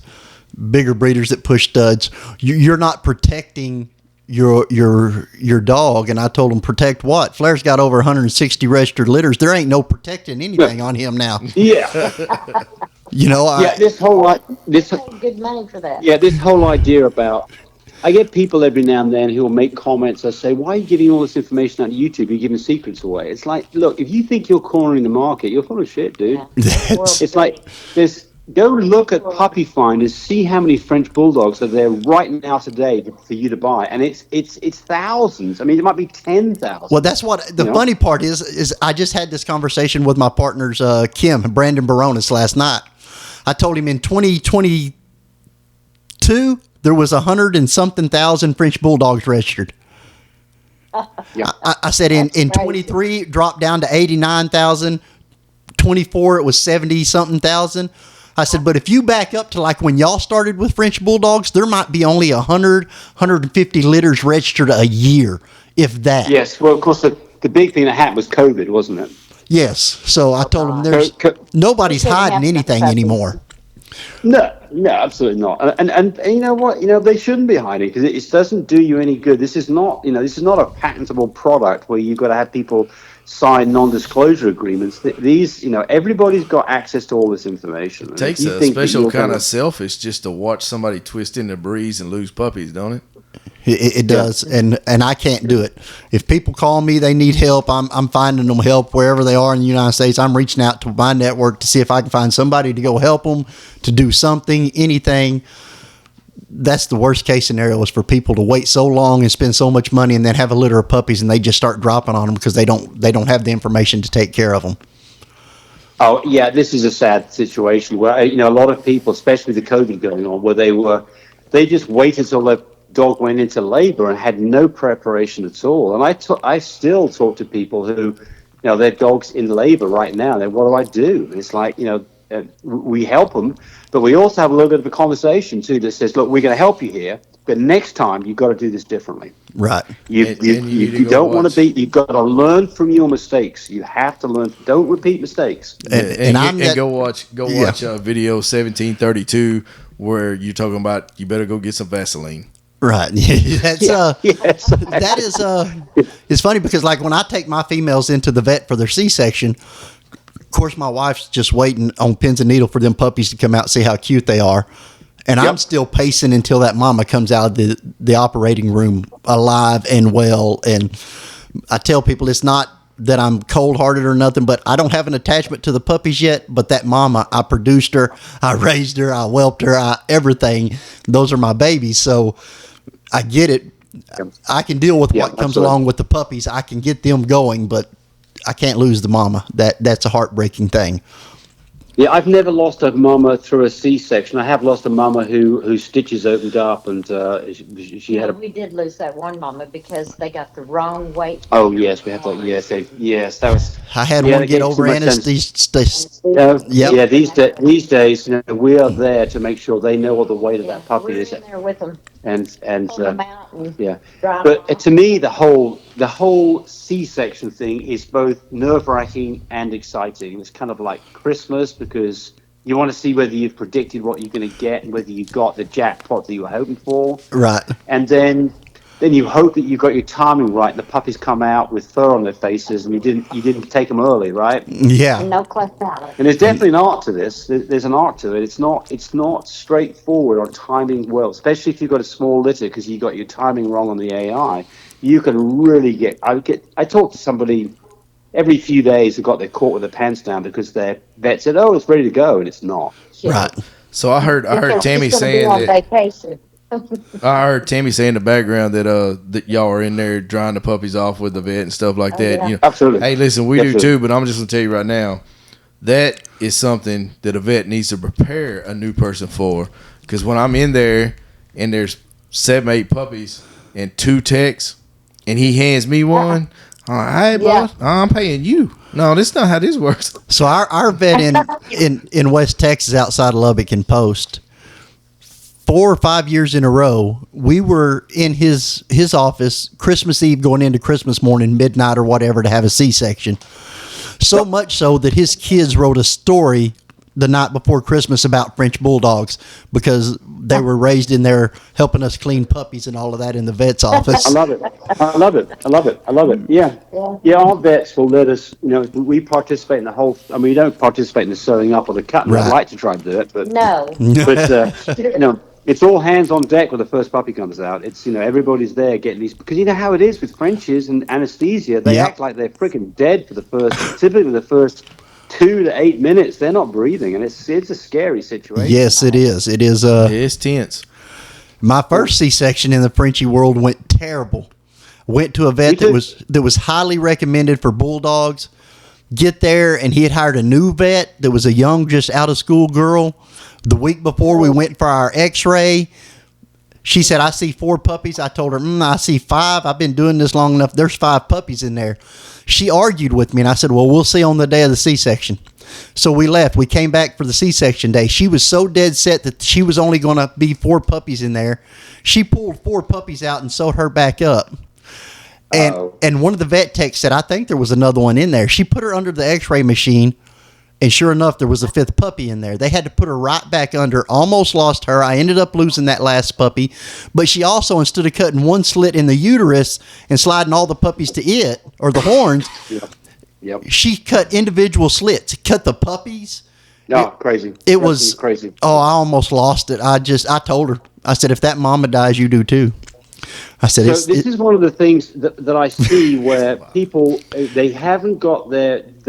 bigger breeders that push studs. You're not protecting your dog, and I told him, protect what? Flair's got over 160 registered litters. There ain't no protecting anything on him now. Yeah. this good money for that. Yeah, this whole idea about, I get people every now and then who will make comments that say, why are you giving all this information on YouTube? You're giving secrets away. It's like, look, if you think you're cornering the market, you're full of shit, dude. Yeah. It's like, go look at Puppy Finders, see how many French Bulldogs are there right now today for you to buy. And it's thousands. I mean, it might be 10,000. Well, that's what the funny part is I just had this conversation with my partners, Brandon Baronis, last night. I told him in 2022, there was 100 and something thousand French Bulldogs registered. Yeah. I said in 23, dropped down to 89,000. 24, it was 70 something thousand. I said, but if you back up to like when y'all started with French Bulldogs, there might be only 100, 150 litters registered a year, if that. Yes. Well, of course, the big thing that happened was COVID, wasn't it? Yes. So I told them nobody's hiding anything anymore. No, absolutely not. And you know what? They shouldn't be hiding, because it doesn't do you any good. This is not a patentable product where you've got to have people sign non-disclosure agreements. These, everybody's got access to all this information. It takes a special kind of selfish just to watch somebody twist in the breeze and lose puppies, don't it? It does, and I can't do it. If people call me, they need help, I'm finding them help wherever they are in the United States. I'm reaching out to my network to see if I can find somebody to go help them, to do something, anything. That's the worst case scenario, is for people to wait so long and spend so much money and then have a litter of puppies and they just start dropping on them because they don't have the information to take care of them. Oh yeah, this is a sad situation where a lot of people, especially the COVID going on, where they just waited till their dog went into labor and had no preparation at all. And I still talk to people who, their dog's in labor right now. Then what do I do? It's like, we help them, but we also have a little bit of a conversation too that says, look, we're going to help you here, But next time, you've got to do this differently. Right. You don't want to be. You've got to learn from your mistakes. You have to learn. Don't repeat mistakes. And go watch video 1732 where you're talking about you better go get some Vaseline. Right. That's yes. That is it's funny because like when I take my females into the vet for their C-section, of course my wife's just waiting on pins and needle for them puppies to come out and see how cute they are. And I'm still pacing until that mama comes out of the operating room alive and well. And I tell people it's not that I'm cold-hearted or nothing, but I don't have an attachment to the puppies yet. But that mama, I produced her, I raised her, I whelped her, everything. Those are my babies. So I get it. I can deal with what comes along with the puppies. I can get them going, but I can't lose the mama. That's a heartbreaking thing. Yeah, I've never lost a mama through a C-section. I have lost a mama whose stitches opened up, and she had a. We did lose that one mama because they got the wrong weight. Oh yes, we had to. Yes, that was. I had one get over anesthesia. Yeah, these days, we are there to make sure they know what the weight of that puppy is. We're in there with them. But to me, the whole C-section thing is both nerve-wracking and exciting. It's kind of like Christmas because you want to see whether you've predicted what you're going to get and whether you got the jackpot that you were hoping for. Right. And then you hope that you got your timing right. The puppies come out with fur on their faces, and you didn't take them early, right? Yeah. No question. And there's definitely an art to this. There's an art to it. It's not straightforward on timing well, especially if you've got a small litter because you got your timing wrong on the AI. You can really get. I talk to somebody every few days who got their caught with their pants down because their vet said, "Oh, it's ready to go," and it's not. Right. So I heard Tammy saying that. I heard Tammy say in the background that y'all are in there drying the puppies off with the vet and stuff like that. Yeah. Absolutely. Hey, listen, we do too, but I'm just gonna tell you right now, that is something that a vet needs to prepare a new person for. Because when I'm in there and there's 7, 8 puppies and 2 techs, and he hands me one, I'm like, hey, boss, I'm paying you. No, that's not how this works. So our vet in West Texas, outside of Lubbock and Post. 4 or 5 years in a row, we were in his office Christmas Eve going into Christmas morning, midnight or whatever, to have a C-section. So much so that his kids wrote a story the night before Christmas about French bulldogs because they were raised in there helping us clean puppies and all of that in the vet's office. I love it. Yeah. Our vets will let us. We participate in the whole. I mean, we don't participate in the sewing up or the cutting. Right. I'd like to try and do it, but but it's all hands on deck when the first puppy comes out. It's everybody's there getting these because you know how it is with Frenchies and anesthesia. They act like they're freaking dead for typically the first 2 to 8 minutes. They're not breathing, and it's a scary situation. Yes, it is. It is. It's tense. My first C-section in the Frenchie world went terrible. Went to a vet that was highly recommended for bulldogs. Get there, and he had hired a new vet that was a young, just out of school girl. The week before we went for our X-ray, she said, "I see 4 puppies." I told her, "I see 5. I've been doing this long enough. There's 5 puppies in there." She argued with me, and I said, "Well, we'll see on the day of the C-section." So we left. We came back for the C-section day. She was so dead set that she was only going to be 4 puppies in there. She pulled 4 puppies out and sewed her back up. And one of the vet techs said, "I think there was another one in there." She put her under the X-ray machine, and sure enough, there was a 5th puppy in there. They had to put her right back under. Almost lost her. I ended up losing that last puppy. But she also, instead of cutting one slit in the uterus and sliding all the puppies to it, or the horns, she cut individual slits. Cut the puppies. No, crazy. It was crazy. Oh, I almost lost it. I told her. I said, "If that mama dies, you do too." I said, this is one of the things that I see where people, they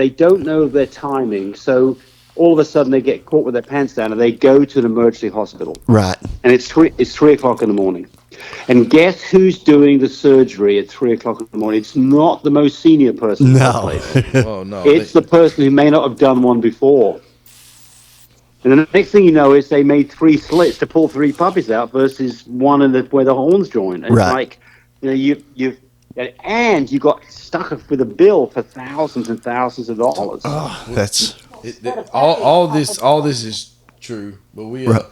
don't know their timing. So all of a sudden they get caught with their pants down and they go to an emergency hospital. Right. And it's 3 o'clock in the morning. And guess who's doing the surgery at 3 o'clock in the morning? It's not the most senior person. No. Oh, no. It's the person who may not have done one before. And the next thing you know is they made 3 slits to pull 3 puppies out versus one where the horns join. And it's like, you got stuck with a bill for thousands and thousands of dollars. Oh, that's all this is true. But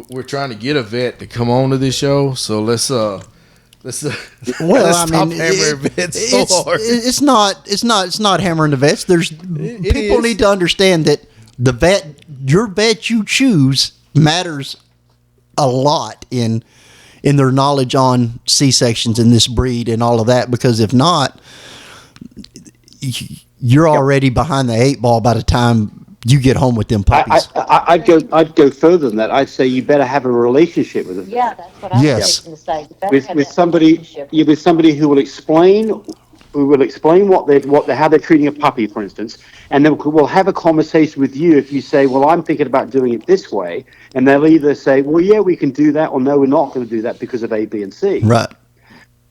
we're trying to get a vet to come on to this show, so let's well, let's I mean, hammering vets so hard. It's not hammering the vets. People need to understand that your vet you choose matters a lot in their knowledge on C-sections in this breed and all of that, because if not, you're already behind the 8 ball by the time you get home with them puppies. I'd go further than that. I'd say you better have a relationship with them. Yeah, that's what I was going to say. You better have With that somebody, relationship. with somebody who will explain how they're treating a puppy, for instance, and then we'll have a conversation with you if you say, well, I'm thinking about doing it this way, and they'll either say, well, yeah, we can do that, or no, we're not going to do that because of A, B, and C. Right.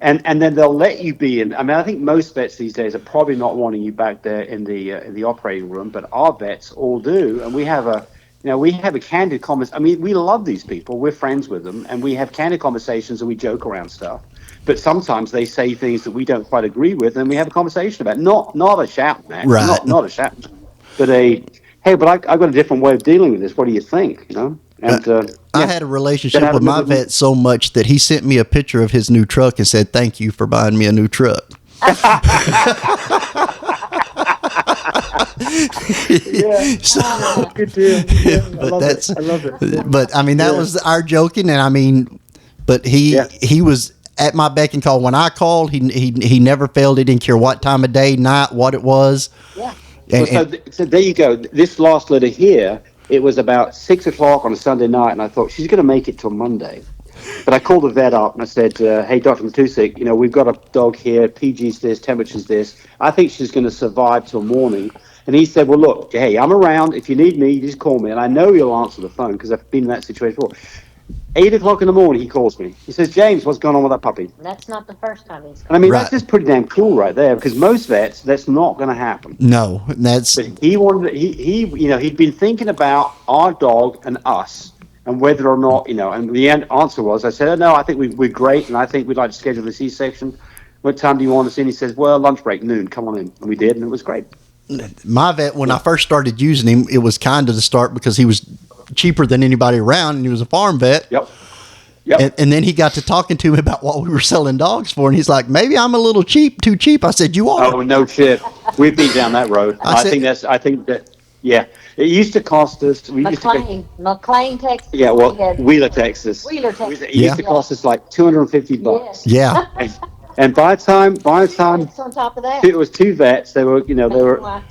And then they'll let you be in. I mean, I think most vets these days are probably not wanting you back there in the operating room, but our vets all do, and we have a candid conversation. I mean, we love these people. We're friends with them, and we have candid conversations and we joke around stuff. But sometimes they say things that we don't quite agree with, and we have a conversation about it. Not a shout match, right? Not a shout, but hey, but I've got a different way of dealing with this. What do you think? You know. And I had a relationship with my vet so much that he sent me a picture of his new truck and said, "Thank you for buying me a new truck." So, good deal. Yeah, I love it. But I mean, that was our joking, and I mean, but he was at my beck and call. When I called, he never failed. He didn't care what time of day, night, what it was. Yeah. So there you go. This last letter here, it was about 6 o'clock on a Sunday night, and I thought she's going to make it till Monday. But I called the vet up and I said, hey, Dr. Matusik, we've got a dog here, PG's this, temperature's this. I think she's going to survive till morning. And he said, well, look, hey, I'm around. If you need me, you just call me. And I know you'll answer the phone because I've been in that situation before. 8 o'clock in the morning, he calls me. He says, James, what's going on with that puppy? That's not the first time he's And I mean, that's just pretty damn cool right there, because most vets, that's not going to happen. No, that's. But he wanted. He'd been thinking about our dog and us, and whether or not, And the answer was, I said, oh, no, I think we're great, and I think we'd like to schedule the C-section. What time do you want us in? He says, well, lunch break, noon. Come on in, and we did, and it was great. My vet, when I first started using him, it was kind of the start because he was cheaper than anybody around, and he was a farm vet. Yep. And then he got to talking to me about what we were selling dogs for, and he's like, maybe I'm a little too cheap. I said, you are. Oh, no shit. We've been down that road. I think that, yeah. It used to cost us. McLean, Texas. Yeah, well, Wheeler, Texas. It used to cost us like $250. Yes. Yeah. And by the time on top of that, it was 2 vets. They were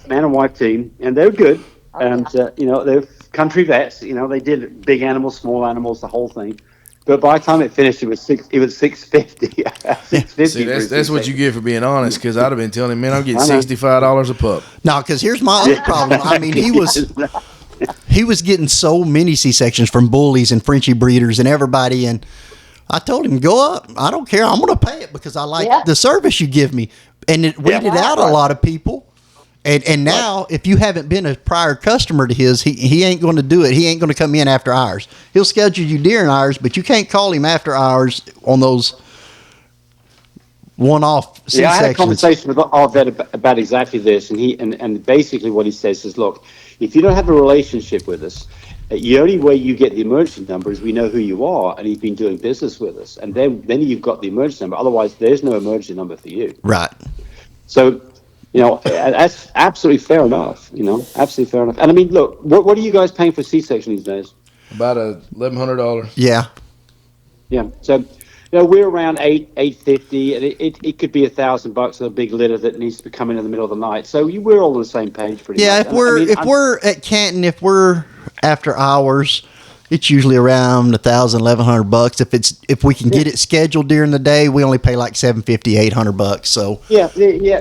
man and wife team, and they were good. And they're country vets. They did big animals, small animals, the whole thing. But by the time it finished, it was $650. $650. See, that's what you get for being honest. Because I'd have been telling him, man, I'm getting $65 a pup. No, because here's my other problem. I mean, he was getting so many C-sections from bullies and Frenchie breeders and everybody, and I told him, go up. I don't care. I'm going to pay it because I like the service you give me. And it weeded out a lot of people. And now, if you haven't been a prior customer to his, he ain't going to do it. He ain't going to come in after hours. He'll schedule you during hours, but you can't call him after hours on those one-off C-sections. Yeah, I had a conversation with our vet about exactly this, and basically what he says is, look, if you don't have a relationship with us, the only way you get the emergency number is we know who you are, and you've been doing business with us, and then you've got the emergency number. Otherwise, there's no emergency number for you. Right. So, that's absolutely fair enough. Absolutely fair enough. And I mean, look, what are you guys paying for C-section these days? About $1,100. Yeah. Yeah. So, we're around $850, and it could be $1,000 with a big litter that needs to come in the middle of the night. So we're all on the same page, pretty much. Yeah. If we're at Canton, if we're after hours, it's usually around $1,000, $1,100. If we can get it scheduled during the day, we only pay like $750, $800. So yeah,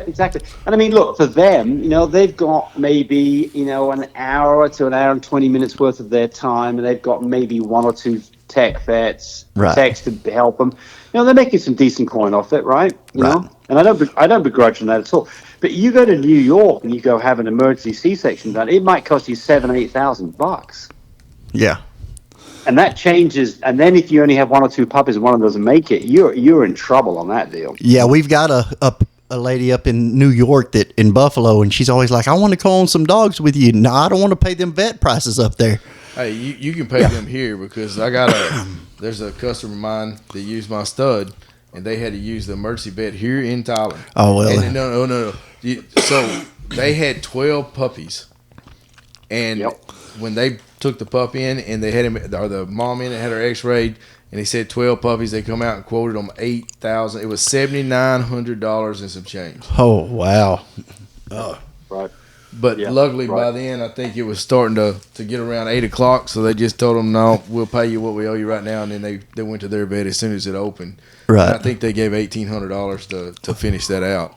exactly. And I mean, look, for them, they've got maybe an hour to an hour and 20 minutes worth of their time, and they've got maybe 1 or 2 tech vets, techs to help them. They're making some decent coin off it, right? You know, and I don't begrudge them that at all. But you go to New York and you go have an emergency C-section done, it might cost you $7,000-8,000. Yeah. And that changes. And then if you only have 1 or 2 puppies and one of them doesn't make it, you're in trouble on that deal. Yeah, we've got a lady up in New York in Buffalo, and she's always like, I want to call on some dogs with you. No, I don't want to pay them vet prices up there. Hey, you can pay them here because there's a customer of mine that used my stud, and they had to use the emergency vet here in Thailand. Oh well. And no. So they had 12 puppies, and when they took the pup in and they had him, or the mom in, and had her X-rayed, and he said 12 puppies. They come out and quoted them $8,000. It was $7,900 and some change. Oh wow. Right. But luckily by then, I think it was starting to get around 8 o'clock. So they just told them, no, we'll pay you what we owe you right now. And then they went to their vet as soon as it opened. Right. And I think they gave $1,800 to finish that out.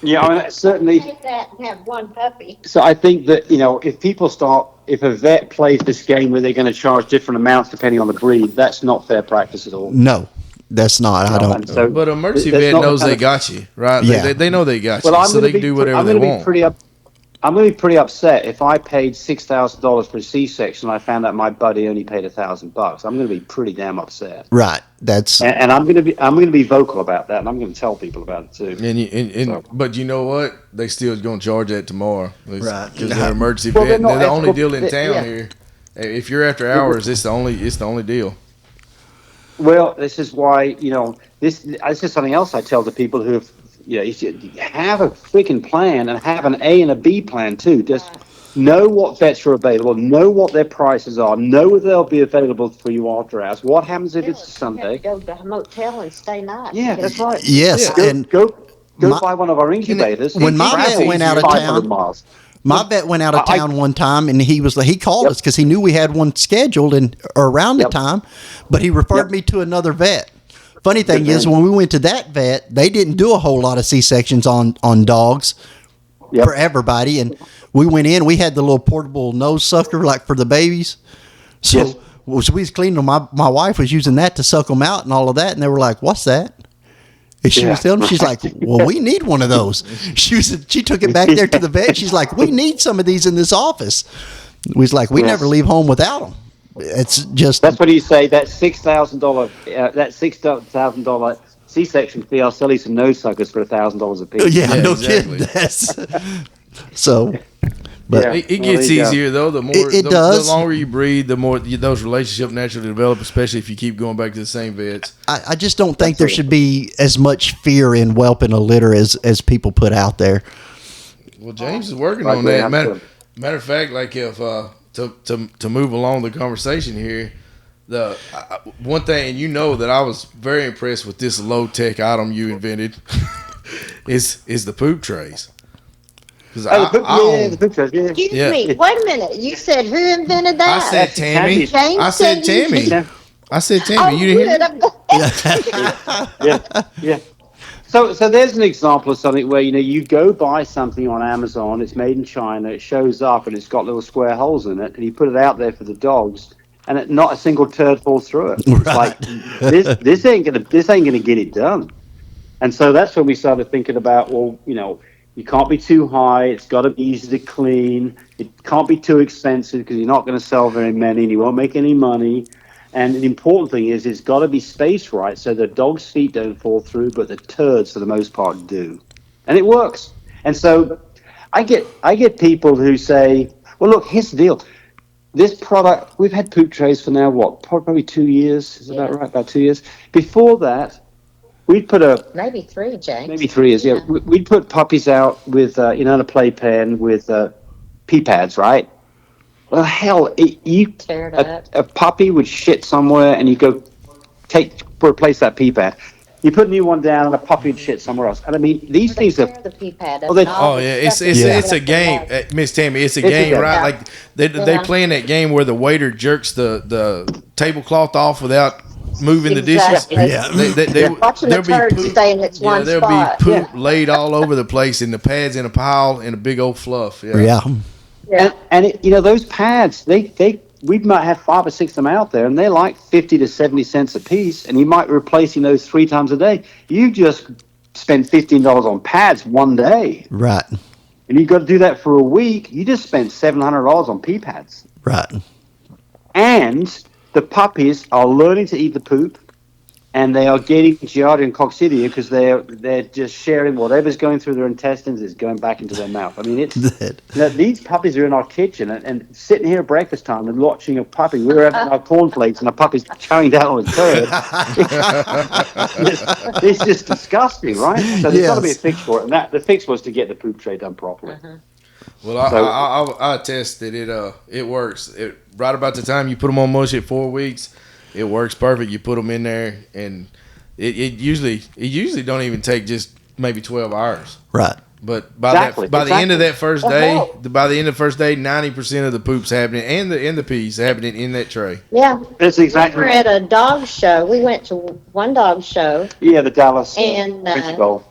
Yeah, I mean, certainly. Take that and have one puppy. So I think that, if a vet plays this game where they're going to charge different amounts depending on the breed, that's not fair practice at all. No, that's not. I don't. So but emergency vet knows they got you, right? Yeah. They know they got Well, you, so they can do whatever they want. I'm going to be pretty upset if I paid $6,000 for a C-section and I found out my buddy only paid $1,000. I'm going to be pretty damn upset. Right. That's. And I'm going to be vocal about that, and I'm going to tell people about it too. But you know what? They still going to charge that tomorrow, Right? Because they're emergency Well, vet. They're the only deal in town yeah. here. If you're after hours, it's the only deal. Well, this is why this is something else I tell to people who have. You should have a freaking plan and have an A and a B plan too. Just know what vets are available, know what their prices are, know whether they'll be available for you after hours. What happens if it's a Sunday? Go to a motel and stay night. Yeah, that's right. Yes, Go, and go by one of our incubators. when my vet went out of 500 town, miles. my vet went out of town one time, and he called us because he knew we had one scheduled or around the time, but he referred me to another vet. Funny thing is, when we went to that vet, they didn't do a whole lot of C-sections on dogs for everybody. And we went in, we had the little portable nose sucker like for the babies. So as we was cleaning them, my wife was using that to suck them out and all of that. And they were like, "What's that?" And she was telling them, she's like, "Well, we need one of those." She took it back there to the vet. She's like, "We need some of these in this office." We was like, "We never leave home without them." It's just that's what you say. That $6,000 C-section fee. I'll sell you some nose suckers for $1,000 a piece. Yeah, no exactly. kidding. That's so. But it gets easier though. The more it does. The longer you breed, the more those relationships naturally develop. Especially if you keep going back to the same vets. I just don't think there should be as much fear in whelping a litter as people put out there. Well, James is working on that. Matter of fact, like if. To move along the conversation here, one thing, and that I was very impressed with this low tech item you invented is the poop trays. The poop trays. Yeah. Excuse me. Wait a minute. You said who invented that? I said Tammy. James I said Tammy. I said Tammy. Oh, You didn't hear me? Yeah. So there's an example of something where you go buy something on Amazon, it's made in China, it shows up and it's got little square holes in it, and you put it out there for the dogs, and not a single turd falls through it. It's like this ain't gonna get it done. And so that's when we started thinking about, well, you can't be too high, it's got to be easy to clean, it can't be too expensive because you're not going to sell very many and you won't make any money. And the important thing is it's got to be spaced right so the dog's feet don't fall through, but the turds, for the most part, do. And it works. And so I get people who say, well, look, here's the deal. This product, we've had poop trays for now, probably 2 years? Is that right? About 2 years? Before that, we'd put maybe 3, James. Maybe 3 years, yeah. We'd put puppies out with, in a playpen with pee pads, right? Well, hell, a puppy would shit somewhere, and you go replace that pee pad. You put a new one down, and a puppy would shit somewhere else. And I mean, these things are. The pee pad it's a game, Miss Tammy. It's a game, right? Like they playing that game where the waiter jerks the tablecloth off without moving the dishes. Yeah, watching the turd stay in its one spot. There'll be poop laid all over the place, and the pads in a pile in a big old fluff. Yeah. And those pads, we might have 5 or 6 of them out there, and they're like 50 to 70 cents a piece, and you might be replacing those 3 times a day. You just spend $15 on pads one day. Right. And you've got to do that for a week. You just spent $700 on pee pads. Right. And the puppies are learning to eat the poop, and they are getting Giardia and coccidia because they're just sharing whatever's going through their intestines is going back into their mouth. I mean, it's these puppies are in our kitchen and sitting here at breakfast time and watching a puppy. We were having our cornflakes and a puppy's chowing down on his turd. It's just disgusting, right? So there's got to be a fix for it, and the fix was to get the poop tray done properly. Well, I attest that it works. Right about the time you put them on mush at 4 weeks, it works perfect. You put them in there, and it usually don't even take just maybe 12 hours. Right. But by the end of that first day, 90% of the poop's happening, and the pee's happening in that tray. Yeah, that's exactly. We were at a dog show. We went to one dog show. Yeah, the Dallas. And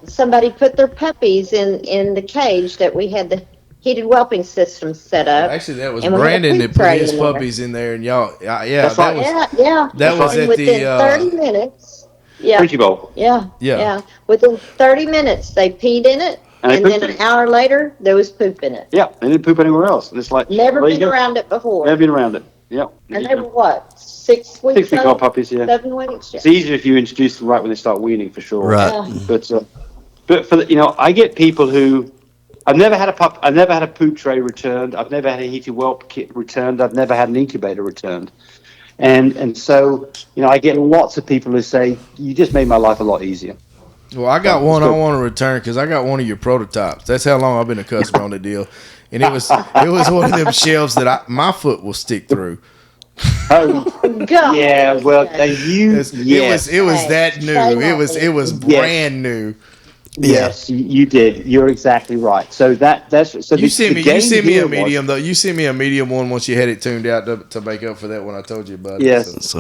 somebody put their puppies in the cage that we had the heated whelping system set up. Actually, that was Brandon that put his puppies in there, and y'all, that was at within 30 minutes. Yeah. Frenchy Bowl. Yeah. Within 30 minutes, they peed in it. And then an hour later, there was poop in it. Yeah, they didn't poop anywhere else. And it's like never been around it before. Never been around it. Yeah. And they were what? 6 weeks 6 week old puppies. Yeah. 7 weeks. Yeah. It's easier if you introduce them right when they start weaning, for sure. Right. Yeah. But for I get people who I've never had a poop tray returned. I've never had a heated whelp kit returned. I've never had an incubator returned. And so I get lots of people who say, "You just made my life a lot easier." Well, I got one I want to return because I got one of your prototypes. That's how long I've been a customer on the deal, and it was one of them shelves that my foot will stick through. Oh God! Yeah, well, it was that new. It was brand new. Yes, you did. You're exactly right. So that's so. You sent me a medium though. You sent me a medium one once you had it tuned out to make up for that one I told you about. Yes.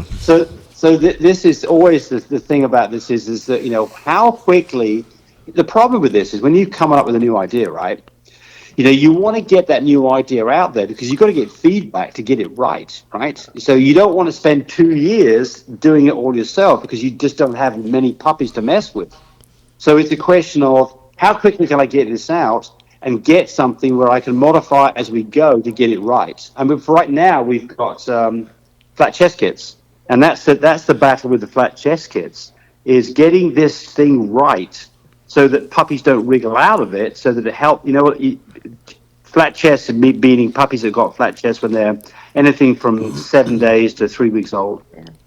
So this is always the thing about this is that how quickly. The problem with this is when you come up with a new idea, right? You want to get that new idea out there because you've got to get feedback to get it right? So you don't want to spend 2 years doing it all yourself because you just don't have many puppies to mess with. So it's a question of how quickly can I get this out and get something where I can modify it as we go to get it right. I mean, for right now we've got flat chest kits, and that's the battle with the flat chest kits is getting this thing right so that puppies don't wriggle out of it, so that it helps. Flat chests meaning puppies that got flat chests when they're anything from 7 days to 3 weeks old.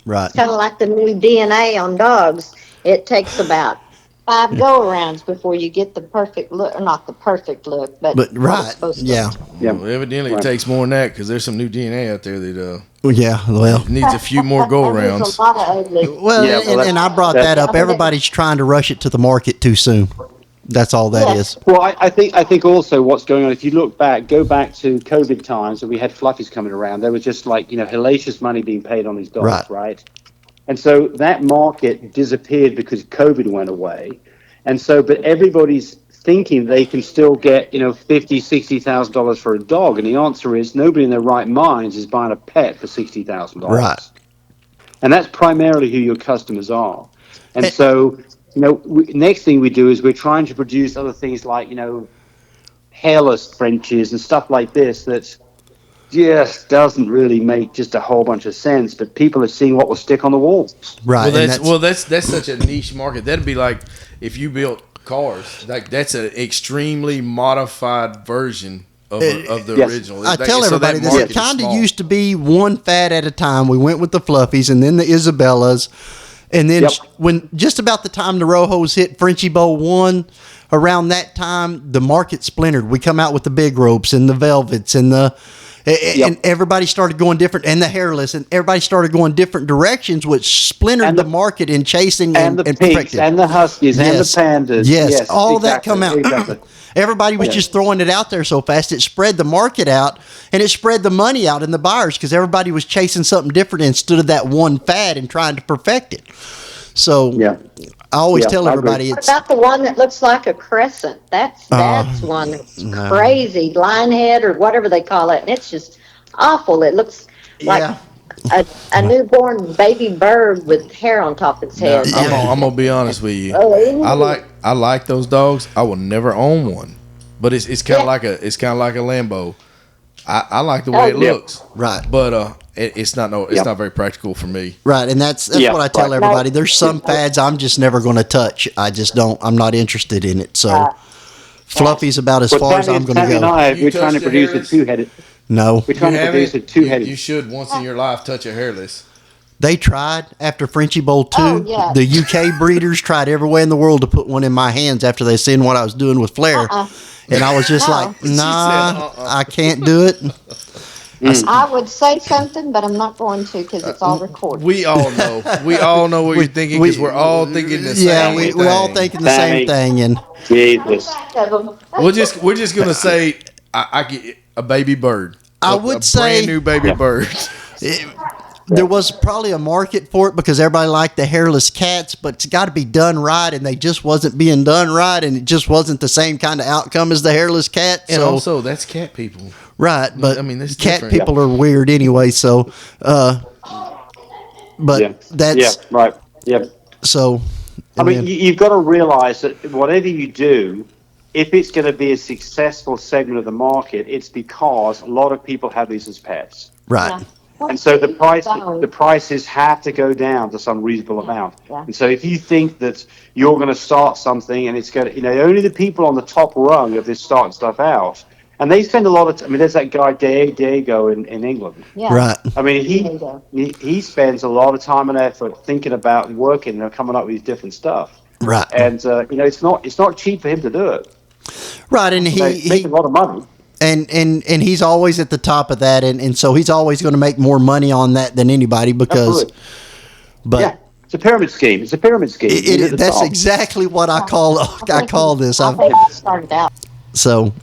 Right. Kind of like the new DNA on dogs. It takes about 5 go-arounds before you get the perfect look, or not the perfect look, but right, yeah. Well, evidently it takes more than that because there's some new DNA out there that needs a few more go-arounds. And I brought that up. Everybody's trying to rush it to the market too soon. That's all that is. Well, I think also what's going on, if you go back to COVID times and we had fluffies coming around, there was just hellacious money being paid on these dogs, right? And so that market disappeared because COVID went away. And so, but everybody's thinking they can still get, $50,000, $60,000 for a dog. And the answer is nobody in their right minds is buying a pet for $60,000. Right. And that's primarily who your customers are. And so, next thing we do is we're trying to produce other things like, hairless Frenchies and stuff like this that just doesn't really make just a whole bunch of sense, but people are seeing what will stick on the walls. Right. That's such a niche market. That'd be like if you built cars. Like that's an extremely modified version of the original. I tell everybody this. It kind of used to be one fad at a time. We went with the Fluffies and then the Isabellas. And then when just about the time the Rojos hit Frenchie Bowl 1, around that time, the market splintered. We come out with the big ropes and the velvets and and everybody started going different, and the hairless, and everybody started going different directions, which splintered the market in chasing and the pigs and the huskies and the pandas. Yes, all that come out. Exactly. Everybody was just throwing it out there so fast. It spread the market out, and it spread the money out in the buyers because everybody was chasing something different instead of that one fad and trying to perfect it. So I always tell everybody what about the one that looks like a crescent? That's one that's crazy. Lion head or whatever they call it. And it's just awful. It looks like a newborn baby bird with hair on top of its head. I'm gonna be honest with you. I like those dogs. I will never own one. But it's kind of like a Lambo. I like the way it looks. Right. But it's not not very practical for me. Right, and that's what I tell everybody. There's some fads I'm just never going to touch. I'm not interested in it. So Fluffy's about as far as I'm going to go. And we're trying to produce a two-headed. No. We're trying to produce a two-headed. You should once in your life touch a hairless. They tried after Frenchie Bowl 2. The UK breeders tried every way in the world to put one in my hands after they seen what I was doing with Flair. And I was just like, nah, I can't do it. I would say something, but I'm not going to because it's all recorded. We all know. We all know what you're thinking because we're all thinking the same thing. Yeah, we're all thinking the same thing. And Jesus. We're just going to say I get a baby bird. I would say brand new baby bird. There was probably a market for it because everybody liked the hairless cats, but it's got to be done right, and they just wasn't being done right, and it just wasn't the same kind of outcome as the hairless cat. And also, that's cat people. Right, but I mean, cat people are weird anyway, so, that's... right, yeah. So... I mean, you've got to realize that whatever you do, if it's going to be a successful segment of the market, it's because a lot of people have these as pets. Right. Yeah. And so the prices have to go down to some reasonable amount. Yeah. And so if you think that you're going to start something and it's going to, only the people on the top rung of this starting stuff out, and they spend a lot of time. I mean, there's that guy Diego in England. Yeah. Right. I mean, he spends a lot of time and effort thinking about working and coming up with different stuff. Right. And it's not cheap for him to do it. Right, and he makes a lot of money. And he's always at the top of that, and so he's always going to make more money on that than anybody because. Absolutely. But yeah, it's a pyramid scheme. That's exactly what I call this. I think it started out. So.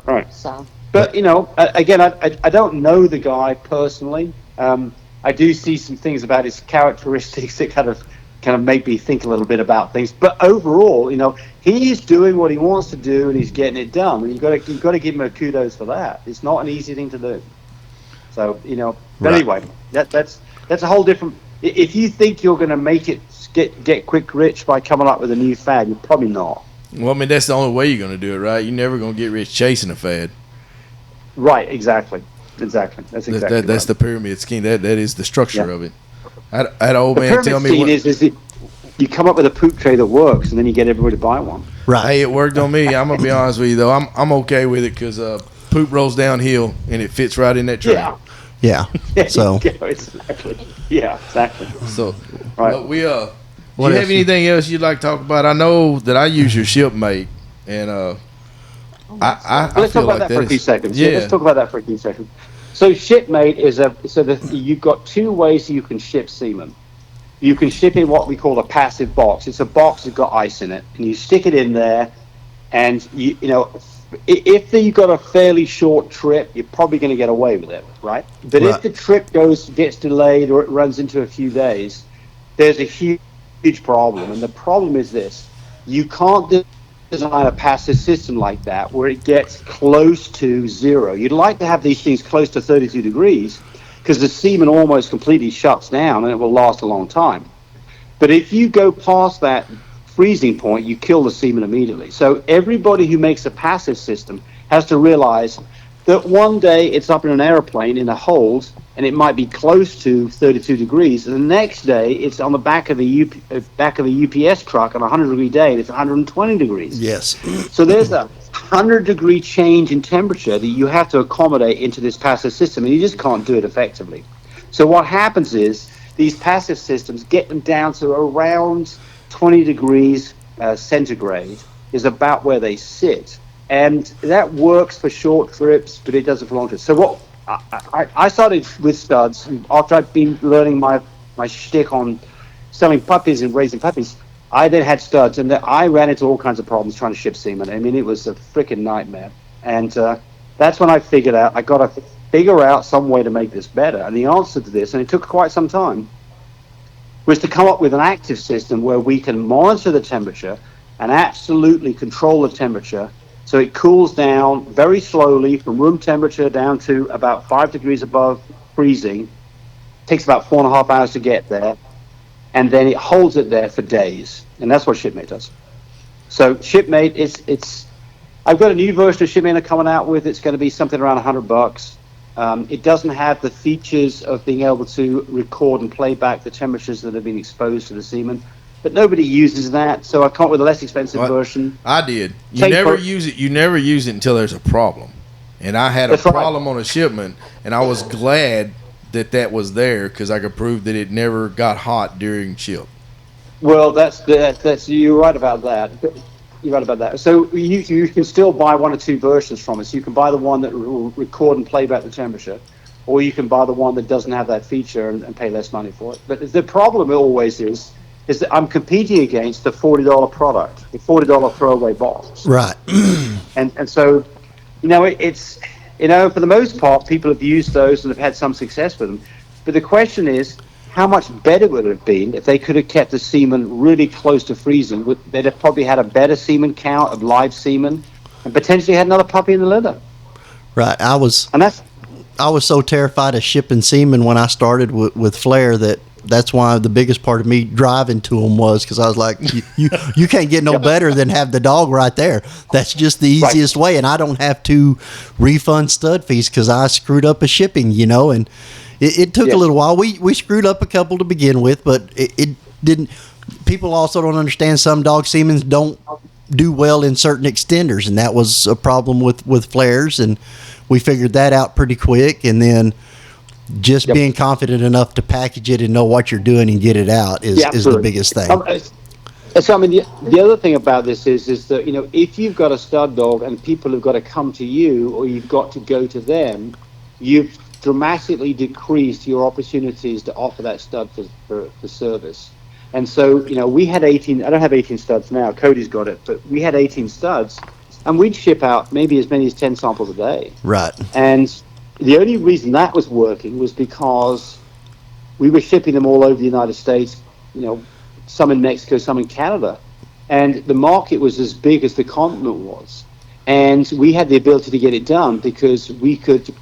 Right. So. But again, I don't know the guy personally. I do see some things about his characteristics that kind of make me think a little bit about things. But overall, he's doing what he wants to do and he's getting it done. And you've got to give him a kudos for that. It's not an easy thing to do. So but anyway, that's a whole different. If you think you're going to make it get quick rich by coming up with a new fad, you're probably not. Well, I mean, that's the only way you're going to do it, right? You're never going to get rich chasing a fad. Right. Exactly. That's exactly. That's the pyramid scheme. That is the structure of it. I had an old man tell me what is you come up with a poop tray that works, and then you get everybody to buy one. Right. Hey, it worked on me. I'm gonna be honest with you though. I'm okay with it because poop rolls downhill and it fits right in that tray. Yeah. So. Exactly. Yeah. Exactly. So, right. Do you have anything else you'd like to talk about? I know that I use your shipmate, and let's talk about that for a few seconds. Yeah. Let's talk about that for a few seconds. So shipmate is you've got two ways you can ship semen. You can ship in what we call a passive box. It's a box that's got ice in it, and you stick it in there, and if you've got a fairly short trip, you're probably going to get away with it, right? But if the trip gets delayed or it runs into a few days, there's a huge problem, and the problem is this: you can't design a passive system like that where it gets close to zero. You'd like to have these things close to 32 degrees because the semen almost completely shuts down and it will last a long time. But if you go past that freezing point, you kill the semen immediately. So everybody who makes a passive system has to realize that one day it's up in an airplane in a hold and it might be close to 32 degrees, and the next day it's on the back of the UPS truck on a 100-degree day and it's 120 degrees. Yes. So there's a 100-degree change in temperature that you have to accommodate into this passive system, and you just can't do it effectively. So what happens is these passive systems get them down to around 20 degrees centigrade is about where they sit. And that works for short trips, but it doesn't for long trips. So what I started with studs after I'd been learning my shtick on selling puppies and raising puppies. I then had studs, and I ran into all kinds of problems trying to ship semen. I mean, it was a freaking nightmare. And that's when I figured out I got to figure out some way to make this better. And the answer to this, and it took quite some time, was to come up with an active system where we can monitor the temperature and absolutely control the temperature. So it cools down very slowly from room temperature down to about 5 degrees above freezing. It takes about 4.5 hours to get there. And then it holds it there for days. And that's what Shipmate does. So Shipmate, I've got a new version of Shimano coming out with. It's going to be something around $100. It doesn't have the features of being able to record and play back the temperatures that have been exposed to the semen. But nobody uses that, so I come up with a less expensive version. I did. You never use it. You never use it until there's a problem. And I had a problem on a shipment, and I was glad that was there because I could prove that it never got hot during ship. Well, that's you're right about that. You're right about that. So you can still buy one or two versions from us. You can buy the one that will record and play back the temperature, or you can buy the one that doesn't have that feature and pay less money for it. But the problem always is that I'm competing against the $40 product, the $40 throwaway box. Right. and so, it's, for the most part, people have used those and have had some success with them. But the question is, how much better would it have been if they could have kept the semen really close to freezing? They'd have probably had a better semen count of live semen and potentially had another puppy in the litter. Right. I was so terrified of shipping semen when I started with Flair that's why the biggest part of me driving to them was because I was like, you can't get no better than have the dog right there. That's just the easiest way, and I don't have to refund stud fees because I screwed up a shipping, and it took a little while. We screwed up a couple to begin with, but it didn't. People also don't understand some dog semens don't do well in certain extenders, and that was a problem with Flares, and we figured that out pretty quick, and then just being confident enough to package it and know what you're doing and get it out is the biggest thing. So, the other thing about this is that, if you've got a stud dog and people have got to come to you or you've got to go to them, you've dramatically decreased your opportunities to offer that stud for service. And so, we had 18, I don't have 18 studs now, Cody's got it, but we had 18 studs and we'd ship out maybe as many as 10 samples a day. Right. And the only reason that was working was because we were shipping them all over the United States, some in Mexico, some in Canada. And the market was as big as the continent was. And we had the ability to get it done because we could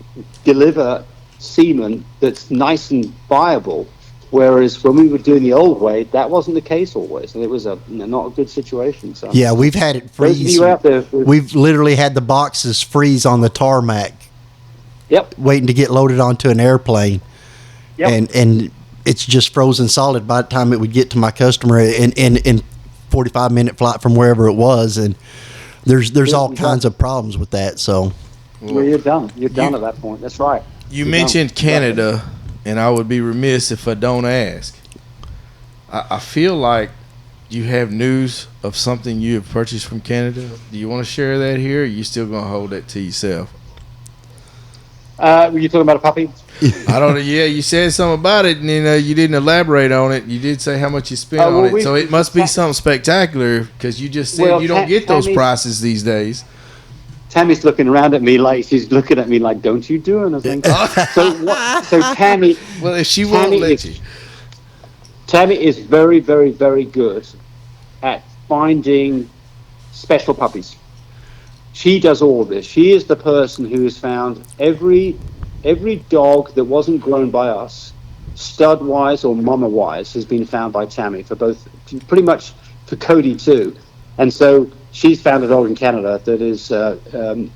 deliver semen that's nice and viable. Whereas when we were doing the old way, that wasn't the case always. And it was not a good situation. So yeah, we've had it freeze. We've literally had the boxes freeze on the tarmac. Yep. Waiting to get loaded onto an airplane. Yep. And it's just frozen solid by the time it would get to my customer in 45-minute flight from wherever it was. And there's all kinds of problems with that. So well, you're done. You're done at that point. That's right. You mentioned Canada, and I would be remiss if I don't ask. I feel like you have news of something you have purchased from Canada. Do you want to share that here, or are you still going to hold that to yourself? Were you talking about a puppy? I don't know. Yeah, you said something about it, and then you didn't elaborate on it. You did say how much you spent on it, so it must be something spectacular because you just said you don't get those prices these days. Tammy's looking around at me like she's looking at me like, "Don't you do anything?" So Tammy. Well, if she won't let you. Tammy is very, very, very good at finding special puppies. She does all this. She is the person who has found every dog that wasn't grown by us, stud-wise or mama-wise, has been found by Tammy for both, pretty much for Cody too. And so she's found a dog in Canada that is,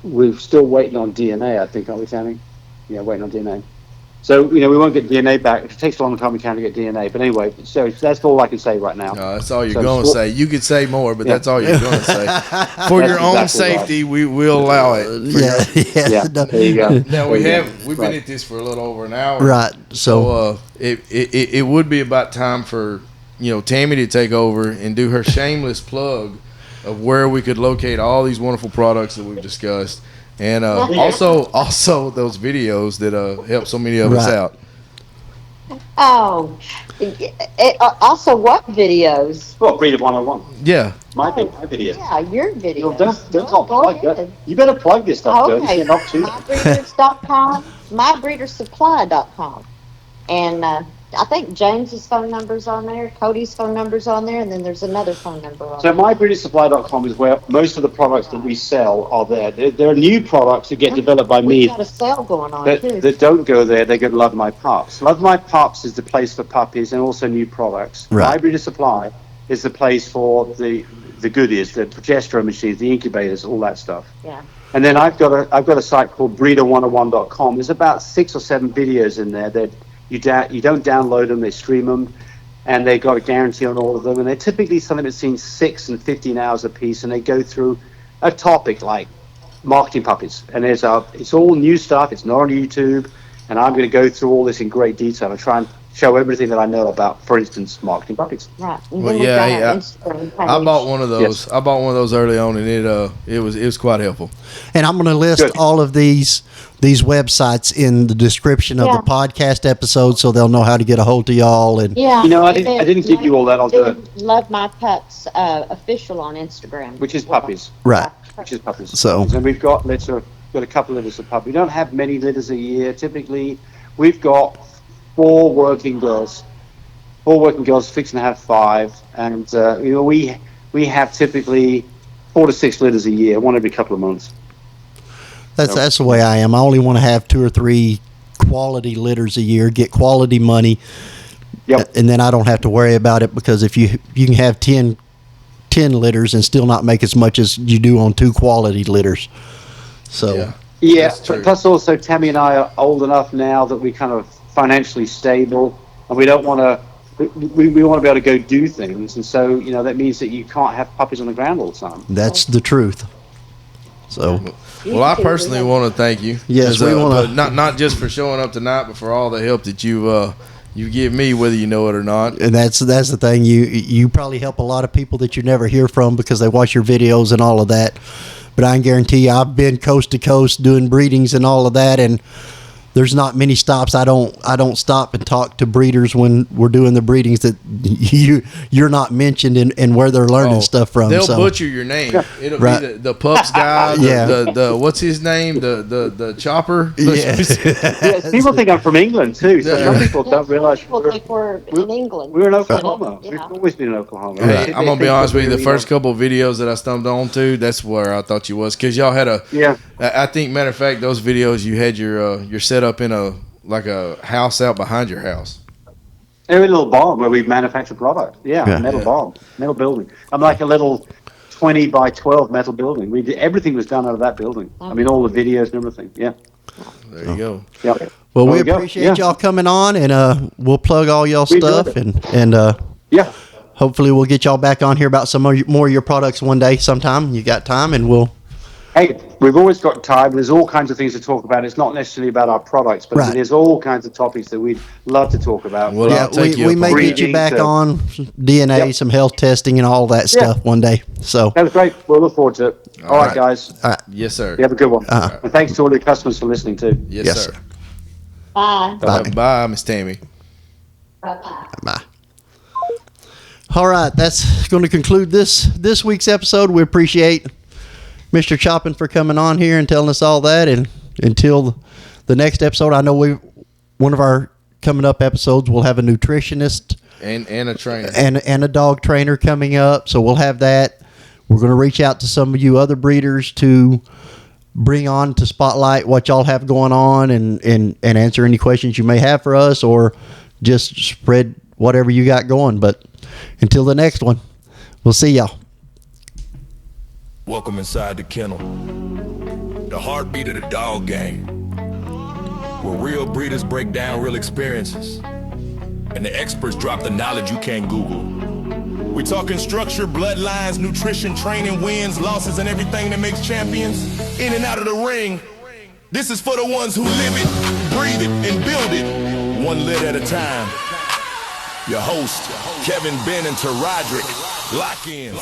we're still waiting on DNA, I think, aren't we, Tammy? Yeah, waiting on DNA. So, we won't get DNA back. It takes a long time in Canada to get DNA. But anyway, so that's all I can say right now. No, that's all you're going to say. You could say more, but that's all you're going to say. For your own safety, we will allow it. Yeah, there you go. Now, we've been at this for a little over an hour. Right. So it would be about time for, Tammy to take over and do her shameless plug of where we could locate all these wonderful products that we've discussed. And also those videos that help so many of us out. Oh, also what videos? Well, Breeder 101. Yeah. My videos. Yeah, your videos. Don't plug that. You better plug this stuff, okay. MyBreeders.com, MyBreederSupply.com. And I think James's phone number's on there, Cody's phone number's on there, and then there's another phone number on there. So MyBreederSupply.com is where most of the products that we sell are there. There are new products that get developed by me. We've got a sale going on, too. That don't go there. They go to Love My Pups. Love My Pups is the place for puppies and also new products. Right. My Breeder Supply is the place for the the goodies, the progesterone machines, the incubators, all that stuff. Yeah. And then I've got a site called breeder101.com. There's about 6 or 7 videos in there that you don't download them, they stream them, and they got a guarantee on all of them. And they're typically something between 6 and 15 hours a piece, and they go through a topic like marketing puppies. And it's all new stuff. It's not on YouTube, and I'm going to go through all this in great detail and try and show everything that I know about, for instance, marketing puppies. Right. Well, yeah, I bought one of those. Yes. I bought one of those early on, and it was quite helpful. And I'm going to list all of these websites in the description of the podcast episode, so they'll know how to get a hold of y'all. And I didn't give you all that. I'll do it. Love My Pups official on Instagram, which is puppies, right? Which is puppies. So, and we've got a couple of litters of puppies. We don't have many litters a year. Typically, we've got 4 working girls, fixing to have 5, and we have typically 4 to 6 litters a year, one every couple of months. That's the way I am. I only want to have 2 or 3 quality litters a year, get quality money, and then I don't have to worry about it, because if you can have 10 litters and still not make as much as you do on 2 quality litters. So plus also Tammy and I are old enough now that we kind of financially stable, and we don't want to. We want to be able to go do things, and so that means that you can't have puppies on the ground all the time. That's the truth. So, well, I personally want to thank you. Yes, we want to not just for showing up tonight, but for all the help that you give me, whether you know it or not. And that's the thing. You probably help a lot of people that you never hear from because they watch your videos and all of that. But I can guarantee you, I've been coast to coast doing breedings and all of that, and there's not many stops. I don't stop and talk to breeders when we're doing the breedings that you're not mentioned and where they're learning stuff from. They'll butcher your name. It'll be the pups guy. The what's his name? The chopper. People think I'm from England too. So some people don't realize we're in England. We're in Oklahoma. We've always been in Oklahoma. Hey, I'm gonna be honest with you. The first couple of videos that I stumbled onto, that's where I thought you was, because y'all had I think, matter of fact, those videos you had your setup in a house out behind your house. Every little barn where we manufacture product. Metal barn, metal building. I'm like a little 20 by 12 metal building. Everything was done out of that building. I mean, all the videos and everything. Yeah. There you go. Yeah. Well, we appreciate y'all coming on, and we'll plug all y'all stuff, and hopefully we'll get y'all back on here about some more of your products one day sometime. You got time, and we'll. Hey, we've always got time. There's all kinds of things to talk about. It's not necessarily about our products, but there's all kinds of topics that we'd love to talk about. Well, we may get you back on DNA, some health testing, and all that stuff one day. So that was great. We'll look forward to it. All right, guys. All right. Yes, sir. You have a good one. And thanks to all the customers for listening too. Yes, sir. Bye. Bye, Miss Tammy. Bye. All right, that's going to conclude this week's episode. We appreciate Mr. Choppin for coming on here and telling us all that. And until the next episode, I know one of our coming up episodes will have a nutritionist and a trainer and a dog trainer coming up. So we'll have that. We're going to reach out to some of you other breeders to bring on to spotlight what y'all have going on and answer any questions you may have for us, or just spread whatever you got going. But until the next one, we'll see y'all. Welcome inside the kennel, the heartbeat of the dog game, where real breeders break down real experiences, and the experts drop the knowledge you can't Google. We're talking structure, bloodlines, nutrition, training, wins, losses, and everything that makes champions in and out of the ring. This is for the ones who live it, breathe it, and build it, one lit at a time. Your host, Kevin, Ben, and Roderick. Lock in.